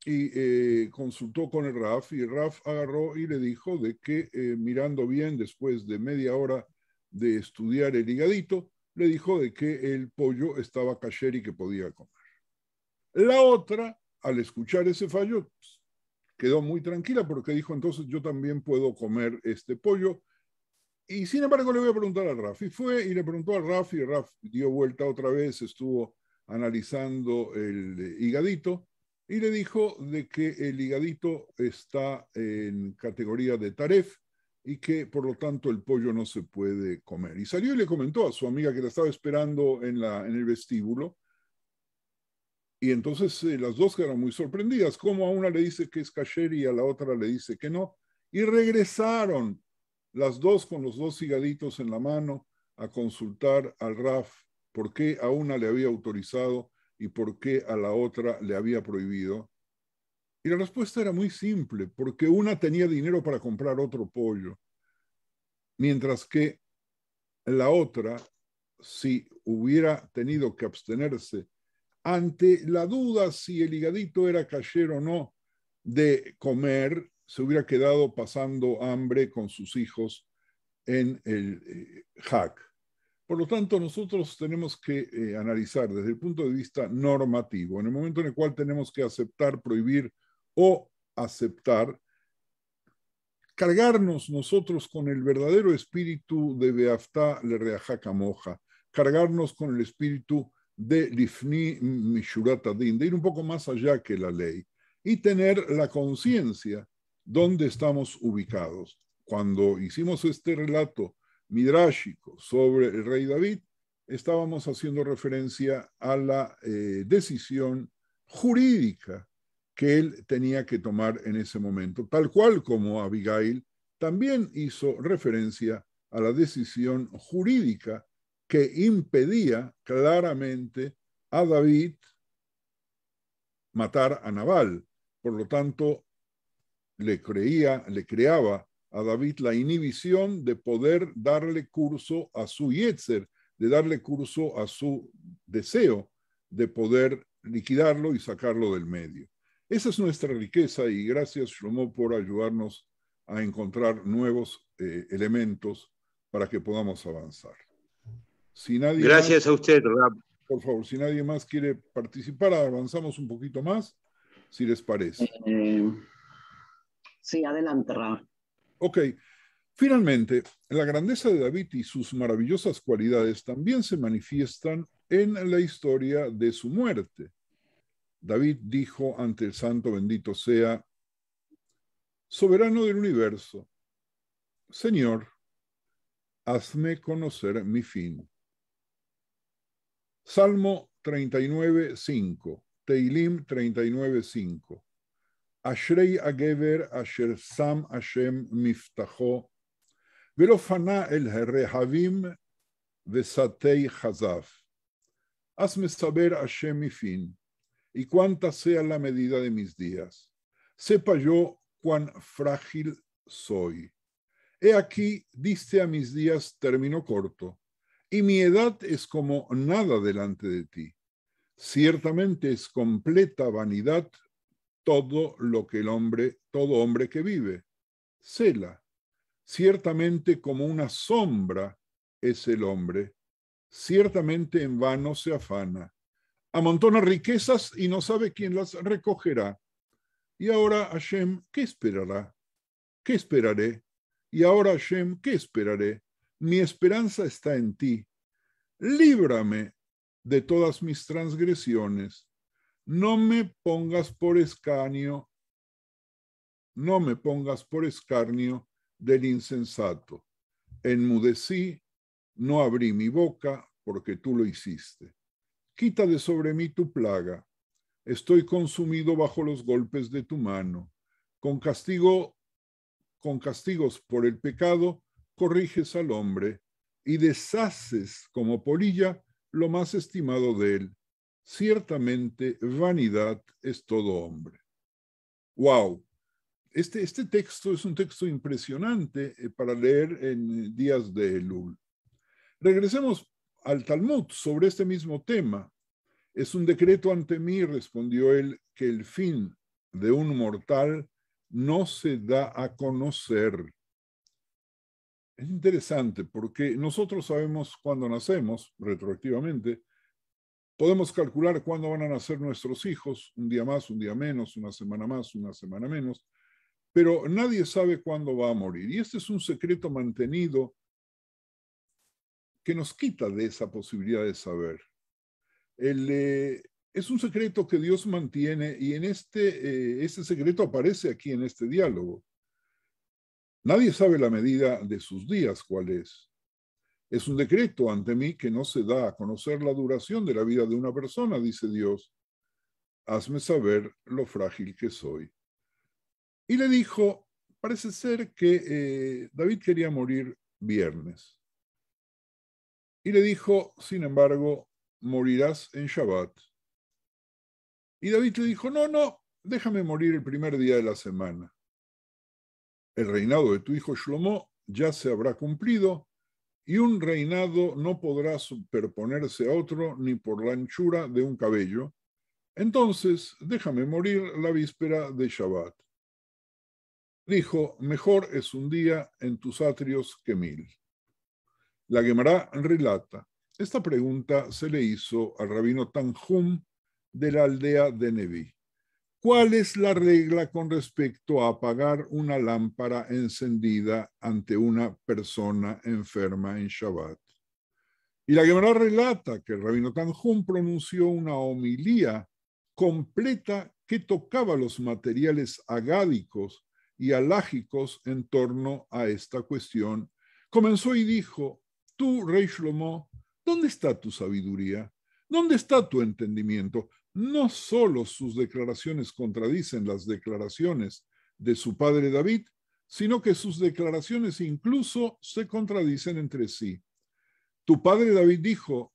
y consultó con el Raf, y el Raf agarró y le dijo de que mirando bien, después de media hora de estudiar el higadito, le dijo de que el pollo estaba kasher y que podía comer. La otra, al escuchar ese fallo, quedó muy tranquila porque dijo, entonces yo también puedo comer este pollo. Y sin embargo le voy a preguntar al Raf. Y fue y le preguntó al Raf, y el Raf dio vuelta otra vez, estuvo analizando el higadito y le dijo de que el higadito está en categoría de taref y que por lo tanto el pollo no se puede comer. Y salió y le comentó a su amiga que la estaba esperando en el vestíbulo. Y entonces las dos quedaron muy sorprendidas, como a una le dice que es kasher y a la otra le dice que no. Y regresaron las dos con los dos higaditos en la mano a consultar al Raf por qué a una le había autorizado y por qué a la otra le había prohibido. Y la respuesta era muy simple, porque una tenía dinero para comprar otro pollo, mientras que la otra, si hubiera tenido que abstenerse ante la duda si el higadito era kasher o no de comer, se hubiera quedado pasando hambre con sus hijos en el Hag. Por lo tanto, nosotros tenemos que analizar desde el punto de vista normativo, en el momento en el cual tenemos que aceptar, prohibir o aceptar, cargarnos nosotros con el verdadero espíritu de Beaftá le Reajá Kamoja, cargarnos con el espíritu de Lifni Mishurat Adin, de ir un poco más allá que la ley y tener la conciencia dónde estamos ubicados. Cuando hicimos este relato midrashico sobre el rey David, estábamos haciendo referencia a la decisión jurídica que él tenía que tomar en ese momento, tal cual como Abigail también hizo referencia a la decisión jurídica que impedía claramente a David matar a Nabal. Por lo tanto, le creaba a David la inhibición de poder darle curso a su yetzer, de darle curso a su deseo de poder liquidarlo y sacarlo del medio. Esa es nuestra riqueza y gracias, Shlomo, por ayudarnos a encontrar nuevos elementos para que podamos avanzar. Si nadie gracias más, a usted, Rab. Por favor, si nadie más quiere participar, avanzamos un poquito más, si les parece. Sí, adelante, Raf. Ok. Finalmente, la grandeza de David y sus maravillosas cualidades también se manifiestan en la historia de su muerte. David dijo ante el Santo bendito sea, soberano del universo, Señor, hazme conocer mi fin. Salmo 39:5, Teilim 39:5. Ashrei agever asher sam Hashem miftacho, velo fana el rehavim vesatei chazav. Hazme saber Hashem mi fin, y cuánta sea la medida de mis días. Sepa yo cuán frágil soy. He aquí, diste a mis días término corto, y mi edad es como nada delante de ti. Ciertamente es completa vanidad todo hombre que vive. Sela, ciertamente como una sombra es el hombre, ciertamente en vano se afana. Amontona riquezas y no sabe quién las recogerá. Y ahora, Hashem, ¿qué esperará? ¿Qué esperaré? Y ahora, Hashem, ¿qué esperaré? Mi esperanza está en ti. Líbrame de todas mis transgresiones. No me pongas por escarnio del insensato. Enmudecí, no abrí mi boca, porque tú lo hiciste. Quita de sobre mí tu plaga. Estoy consumido bajo los golpes de tu mano. Con castigos por el pecado, corriges al hombre y deshaces como polilla lo más estimado de él. Ciertamente, vanidad es todo hombre. ¡Wow! Este texto es un texto impresionante para leer en días de Elul. Regresemos al Talmud sobre este mismo tema. Es un decreto ante mí, respondió él, que el fin de un mortal no se da a conocer. Es interesante porque nosotros sabemos cuándo nacemos, retroactivamente. Podemos calcular cuándo van a nacer nuestros hijos, un día más, un día menos, una semana más, una semana menos, pero nadie sabe cuándo va a morir. Y este es un secreto mantenido que nos quita de esa posibilidad de saber. Es un secreto que Dios mantiene y en este secreto aparece aquí en este diálogo. Nadie sabe la medida de sus días, cuál es. Es un decreto ante mí que no se da a conocer la duración de la vida de una persona, dice Dios. Hazme saber lo frágil que soy. Y le dijo, parece ser que David quería morir viernes. Y le dijo, sin embargo, morirás en Shabbat. Y David le dijo, no, déjame morir el primer día de la semana. El reinado de tu hijo Shlomo ya se habrá cumplido y un reinado no podrá superponerse a otro ni por la anchura de un cabello. Entonces, déjame morir la víspera de Shabbat. Dijo, mejor es un día en tus atrios que 1000. La Gemara relata, esta pregunta se le hizo al rabino Tanjum de la aldea de Neví. ¿Cuál es la regla con respecto a apagar una lámpara encendida ante una persona enferma en Shabbat? Y la Gemara relata que el rabino Tanjum pronunció una homilía completa que tocaba los materiales agádicos y alágicos en torno a esta cuestión. Comenzó y dijo, tú, rey Shlomo, ¿dónde está tu sabiduría? ¿Dónde está tu entendimiento? No solo sus declaraciones contradicen las declaraciones de su padre David, sino que sus declaraciones incluso se contradicen entre sí. Tu padre David dijo,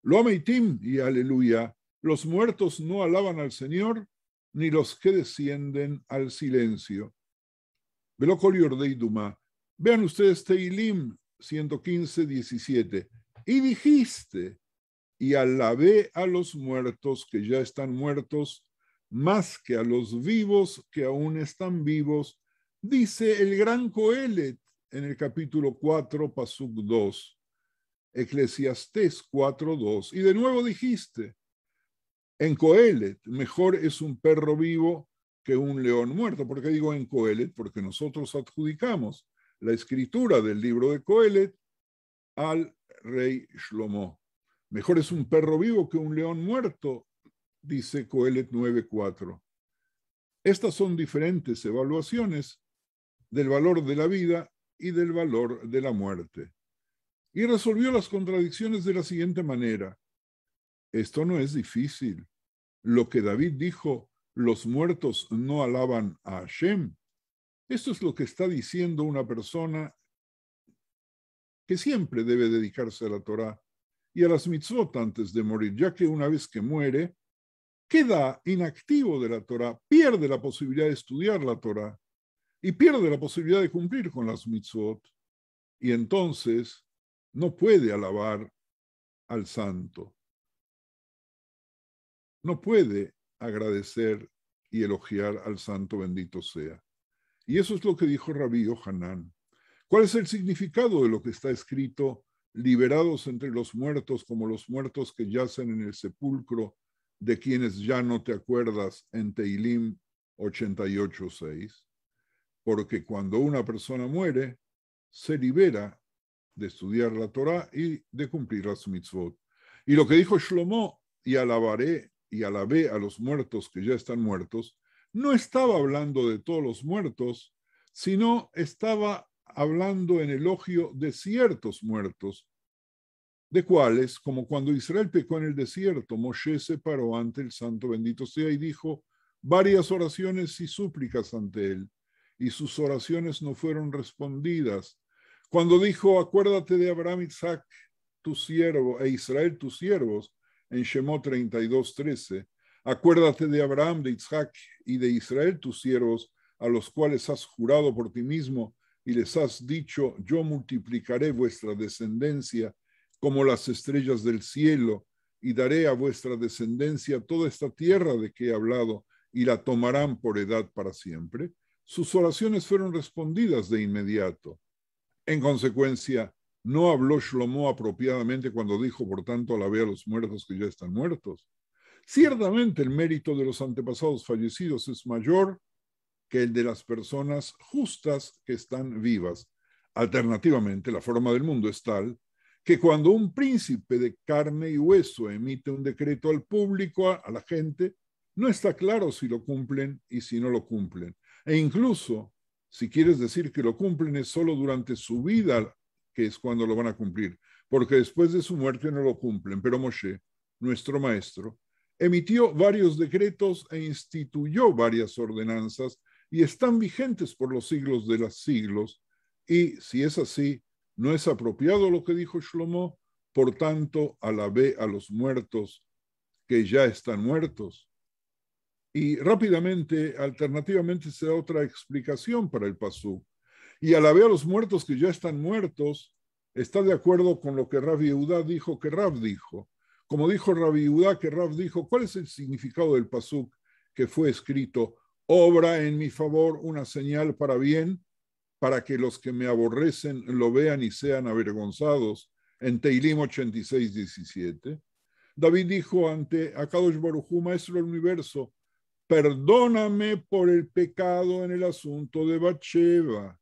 Lo ameitim y aleluya, los muertos no alaban al Señor, ni los que descienden al silencio. Velokol Yordei Duma. Vean ustedes Teilim 115:17. Y dijiste, y alabé a los muertos que ya están muertos, más que a los vivos que aún están vivos, dice el gran Coelet en el capítulo 4, Pasuk 2. Eclesiastés 4:2. Y de nuevo dijiste, en Coelet, mejor es un perro vivo que un león muerto. ¿Por qué digo en Coelet? Porque nosotros adjudicamos la escritura del libro de Coelet al rey Shlomo. Mejor es un perro vivo que un león muerto, dice Coelet 9:4. Estas son diferentes evaluaciones del valor de la vida y del valor de la muerte. Y resolvió las contradicciones de la siguiente manera. Esto no es difícil. Lo que David dijo, los muertos no alaban a Hashem. Esto es lo que está diciendo una persona que siempre debe dedicarse a la Torá y a las mitzvot antes de morir, ya que una vez que muere, queda inactivo de la Torá, pierde la posibilidad de estudiar la Torá y pierde la posibilidad de cumplir con las mitzvot. Y entonces no puede alabar al santo. No puede agradecer y elogiar al santo bendito sea. Y eso es lo que dijo Rabí Yohanan. ¿Cuál es el significado de lo que está escrito? Liberados entre los muertos como los muertos que yacen en el sepulcro de quienes ya no te acuerdas en Teilim 88:6. Porque cuando una persona muere, se libera de estudiar la Torá y de cumplir las mitzvot. Y lo que dijo Shlomo, y alabaré y alabé a los muertos que ya están muertos, no estaba hablando de todos los muertos, sino estaba hablando en elogio de ciertos muertos, de cuales, como cuando Israel pecó en el desierto, Moshe se paró ante el santo bendito sea y dijo varias oraciones y súplicas ante él, y sus oraciones no fueron respondidas. Cuando dijo, acuérdate de Abraham, Isaac, tu siervo, e Israel, tus siervos, en Shemot 32:13, acuérdate de Abraham, de Isaac y de Israel, tus siervos, a los cuales has jurado por ti mismo y les has dicho, yo multiplicaré vuestra descendencia como las estrellas del cielo y daré a vuestra descendencia toda esta tierra de que he hablado y la tomarán por edad para siempre. Sus oraciones fueron respondidas de inmediato. En consecuencia, no habló Shlomo apropiadamente cuando dijo, por tanto, alabé a los muertos que ya están muertos. Ciertamente el mérito de los antepasados fallecidos es mayor que el de las personas justas que están vivas. Alternativamente, la forma del mundo es tal que cuando un príncipe de carne y hueso emite un decreto al público, a la gente, no está claro si lo cumplen y si no lo cumplen. E incluso, si quieres decir que lo cumplen, es solo durante su vida que es cuando lo van a cumplir, porque después de su muerte no lo cumplen. Pero Moshe, nuestro maestro, emitió varios decretos e instituyó varias ordenanzas y están vigentes por los siglos de los siglos. Y si es así, no es apropiado lo que dijo Shlomo, por tanto, alabé a los muertos que ya están muertos. Y rápidamente, alternativamente, se da otra explicación para el pasú. Y alabé a los muertos que ya están muertos, está de acuerdo con lo que Rav Yehudá dijo que Rav dijo. Como dijo Rav Yehudá que Rav dijo, ¿cuál es el significado del pasuk que fue escrito? Obra en mi favor una señal para bien, para que los que me aborrecen lo vean y sean avergonzados. En Teilim 86:17. David dijo ante Akadosh Baruj Hu, maestro del universo, perdóname por el pecado en el asunto de Bathsheba.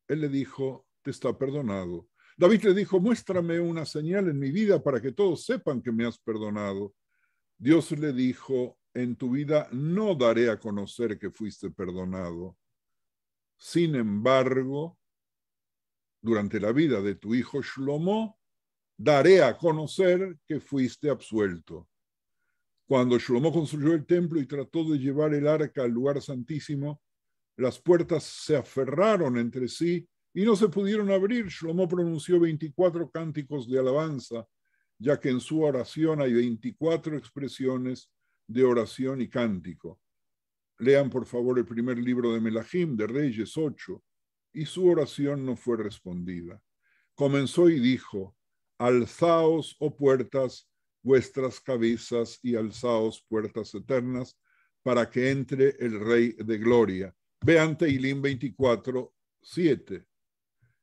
Él le dijo, te está perdonado. David le dijo, muéstrame una señal en mi vida para que todos sepan que me has perdonado. Dios le dijo, en tu vida no daré a conocer que fuiste perdonado. Sin embargo, durante la vida de tu hijo Shlomo, daré a conocer que fuiste absuelto. Cuando Shlomo construyó el templo y trató de llevar el arca al lugar santísimo, las puertas se aferraron entre sí y no se pudieron abrir. Shlomo pronunció 24 cánticos de alabanza, ya que en su oración hay 24 expresiones de oración y cántico. Lean, por favor, el primer libro de Melahim, de Reyes 8, y su oración no fue respondida. Comenzó y dijo, alzaos, oh puertas, vuestras cabezas, y alzaos, puertas eternas, para que entre el Rey de Gloria. Vean Teilim 24:7.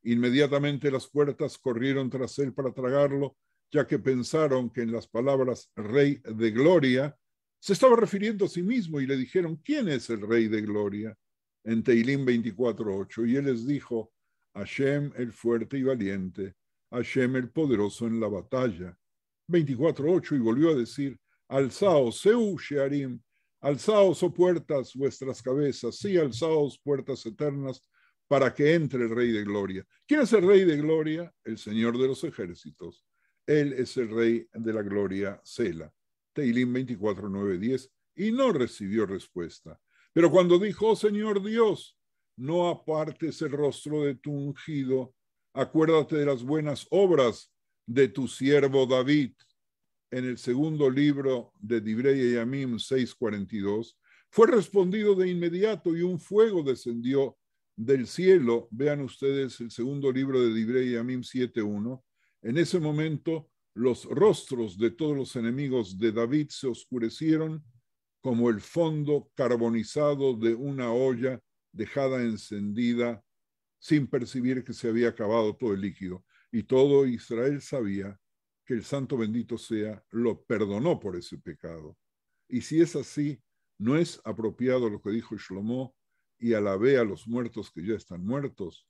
Inmediatamente las puertas corrieron tras él para tragarlo, ya que pensaron que en las palabras Rey de Gloria se estaba refiriendo a sí mismo y le dijeron, ¿quién es el Rey de Gloria? En Tehilim 24:8, y él les dijo, Hashem el fuerte y valiente, Hashem el poderoso en la batalla. 24:8, y volvió a decir, alzaos, Seu Shearim, alzaos, oh puertas, vuestras cabezas, sí, alzaos, puertas eternas, para que entre el Rey de Gloria. ¿Quién es el Rey de Gloria? El Señor de los ejércitos. Él es el Rey de la Gloria, Sela. Tehilim 24:9-10, y no recibió respuesta. Pero cuando dijo, oh Señor Dios, no apartes el rostro de tu ungido, acuérdate de las buenas obras de tu siervo David. En el segundo libro de Divrei Yamim 6:42, fue respondido de inmediato y un fuego descendió del cielo. Vean ustedes el segundo libro de Divrei Yamim 7:1. En ese momento los rostros de todos los enemigos de David se oscurecieron como el fondo carbonizado de una olla dejada encendida sin percibir que se había acabado todo el líquido. Y todo Israel sabía que el santo bendito sea, lo perdonó por ese pecado. Y si es así, no es apropiado lo que dijo Shlomo, y alabé a los muertos que ya están muertos.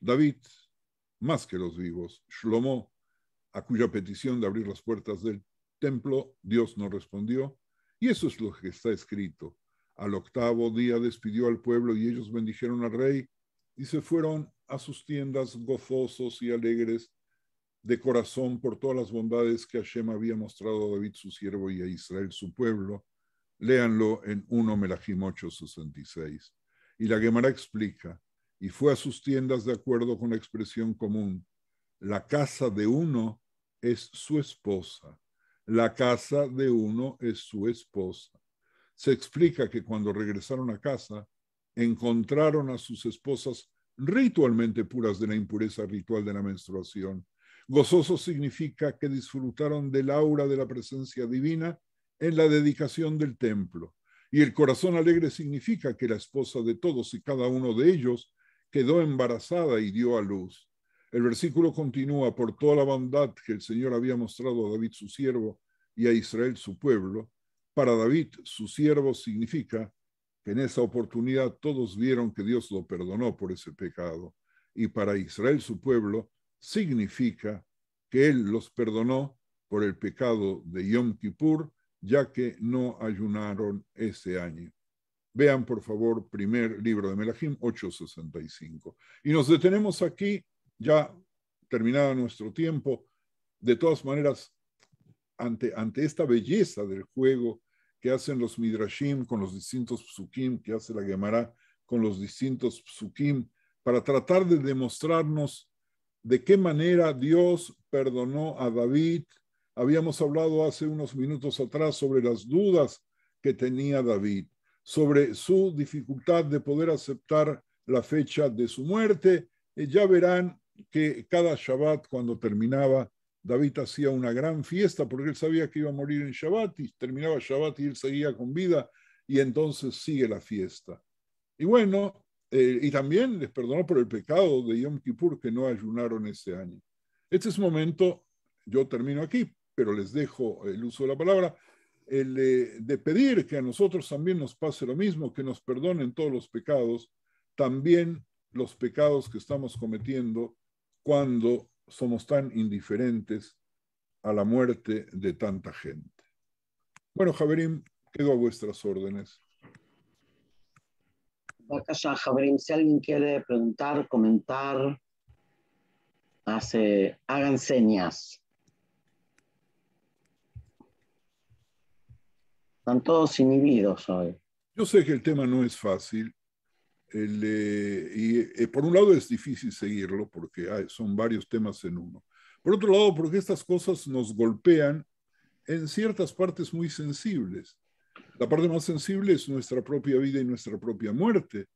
David, más que los vivos, Shlomo, a cuya petición de abrir las puertas del templo, Dios no respondió, y eso es lo que está escrito. Al octavo día despidió al pueblo y ellos bendijeron al rey y se fueron a sus tiendas gozosos y alegres de corazón por todas las bondades que Hashem había mostrado a David su siervo y a Israel su pueblo. Léanlo en 1 Melahim 8:66. Y la Gemara explica, y fue a sus tiendas de acuerdo con la expresión común, la casa de uno es su esposa, la casa de uno es su esposa. Se explica que cuando regresaron a casa, encontraron a sus esposas ritualmente puras de la impureza ritual de la menstruación. Gozoso significa que disfrutaron del aura de la presencia divina en la dedicación del templo. Y el corazón alegre significa que la esposa de todos y cada uno de ellos quedó embarazada y dio a luz. El versículo continúa, por toda la bondad que el Señor había mostrado a David su siervo y a Israel su pueblo. Para David su siervo significa que en esa oportunidad todos vieron que Dios lo perdonó por ese pecado. Y para Israel su pueblo significa que Él los perdonó por el pecado de Yom Kippur, ya que no ayunaron ese año. Vean, por favor, primer libro de Melahim 8:65. Y nos detenemos aquí, ya terminado nuestro tiempo. De todas maneras, ante esta belleza del juego que hacen los Midrashim con los distintos psukim, que hace la Gemara con los distintos psukim, para tratar de demostrarnos de qué manera Dios perdonó a David. Habíamos hablado hace unos minutos atrás sobre las dudas que tenía David, sobre su dificultad de poder aceptar la fecha de su muerte. Ya verán que cada Shabbat, cuando terminaba, David hacía una gran fiesta porque él sabía que iba a morir en Shabbat y terminaba Shabbat y él seguía con vida y entonces sigue la fiesta. Y bueno, y también les perdonó por el pecado de Yom Kippur que no ayunaron ese año. Este es un momento, yo termino aquí, pero les dejo el uso de la palabra, de pedir que a nosotros también nos pase lo mismo, que nos perdonen todos los pecados, también los pecados que estamos cometiendo cuando somos tan indiferentes a la muerte de tanta gente. Bueno, Javerim, quedo a vuestras órdenes. Bacasha, Javerim, si alguien quiere preguntar, comentar, hagan señas. Están todos inhibidos hoy. Yo sé que el tema no es fácil. Por un lado es difícil seguirlo porque son varios temas en uno. Por otro lado, porque estas cosas nos golpean en ciertas partes muy sensibles. La parte más sensible es nuestra propia vida y nuestra propia muerte,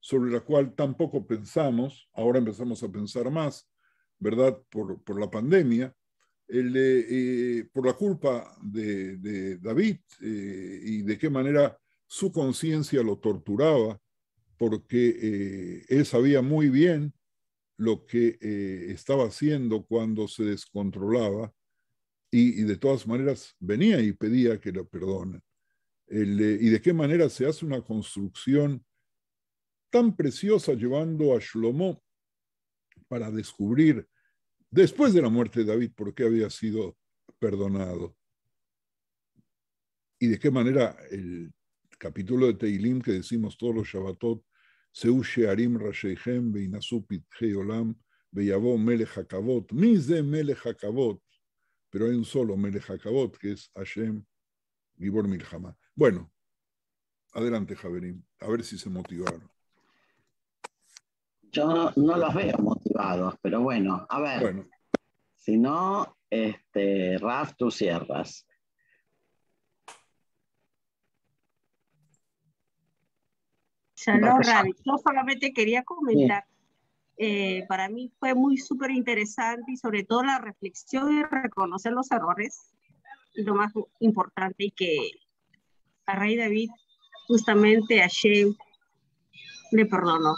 sobre la cual tampoco pensamos, ahora empezamos a pensar más, ¿verdad? Por la pandemia, por la culpa de David y de qué manera su conciencia lo torturaba, porque él sabía muy bien lo que estaba haciendo cuando se descontrolaba y de todas maneras venía y pedía que lo perdonen. Y de qué manera se hace una construcción tan preciosa llevando a Shlomo para descubrir, después de la muerte de David, por qué había sido perdonado. Y de qué manera el capítulo de Teilim que decimos todos los Shabbatot, Seu Shearim Rasheichem Veinasu Pitchei Olam Veyavo Melech HaKavot, Mize Melech HaKavot, pero hay un solo Melech HaKavot que es Hashem Gibor Milchama. Bueno, adelante, Javerim, a ver si se motivaron. Yo no los veo motivados, pero bueno, a ver. Bueno. Si no, Raf, tú cierras. Shalom, Ravi. Yo solamente quería comentar, para mí fue muy súper interesante y sobre todo la reflexión y reconocer los errores y lo más importante y que a rey David justamente Hashem le perdonó.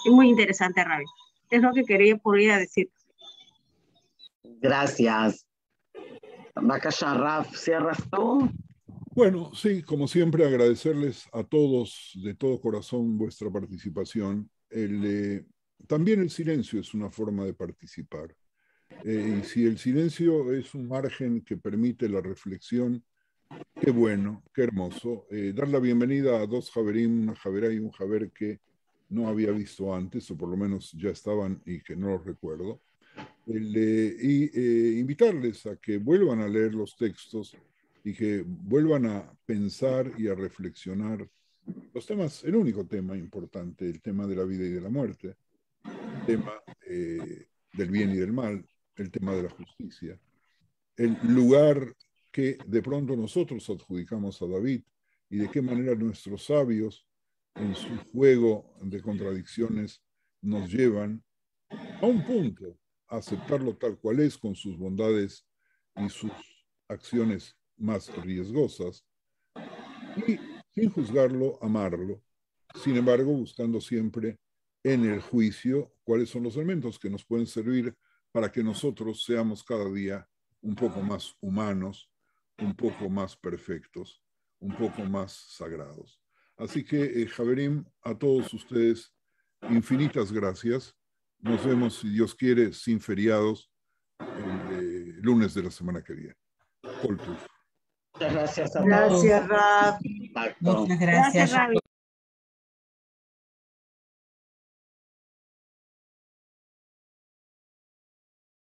Es muy interesante, Ravi. Es lo que podría decir. Gracias. Bakasha, Raf, ¿cierras tú? Bueno, sí, como siempre, agradecerles a todos de todo corazón vuestra participación. También el silencio es una forma de participar. Y si el silencio es un margen que permite la reflexión, qué bueno, qué hermoso. Dar la bienvenida a dos Javerim, una Javerá y un Javer que no había visto antes, o por lo menos ya estaban y que no los recuerdo. Invitarles a que vuelvan a leer los textos y que vuelvan a pensar y a reflexionar los temas, el único tema importante, el tema de la vida y de la muerte, el tema del bien y del mal, el tema de la justicia, el lugar que de pronto nosotros adjudicamos a David y de qué manera nuestros sabios en su juego de contradicciones nos llevan a un punto a aceptarlo tal cual es, con sus bondades y sus acciones más riesgosas, y sin juzgarlo, amarlo, sin embargo buscando siempre en el juicio cuáles son los elementos que nos pueden servir para que nosotros seamos cada día un poco más humanos, un poco más perfectos, un poco más sagrados. Así que, Javerim, a todos ustedes, infinitas gracias. Nos vemos, si Dios quiere, sin feriados, el lunes de la semana que viene. Muchas gracias a todos. Gracias, Raf. Muchas gracias.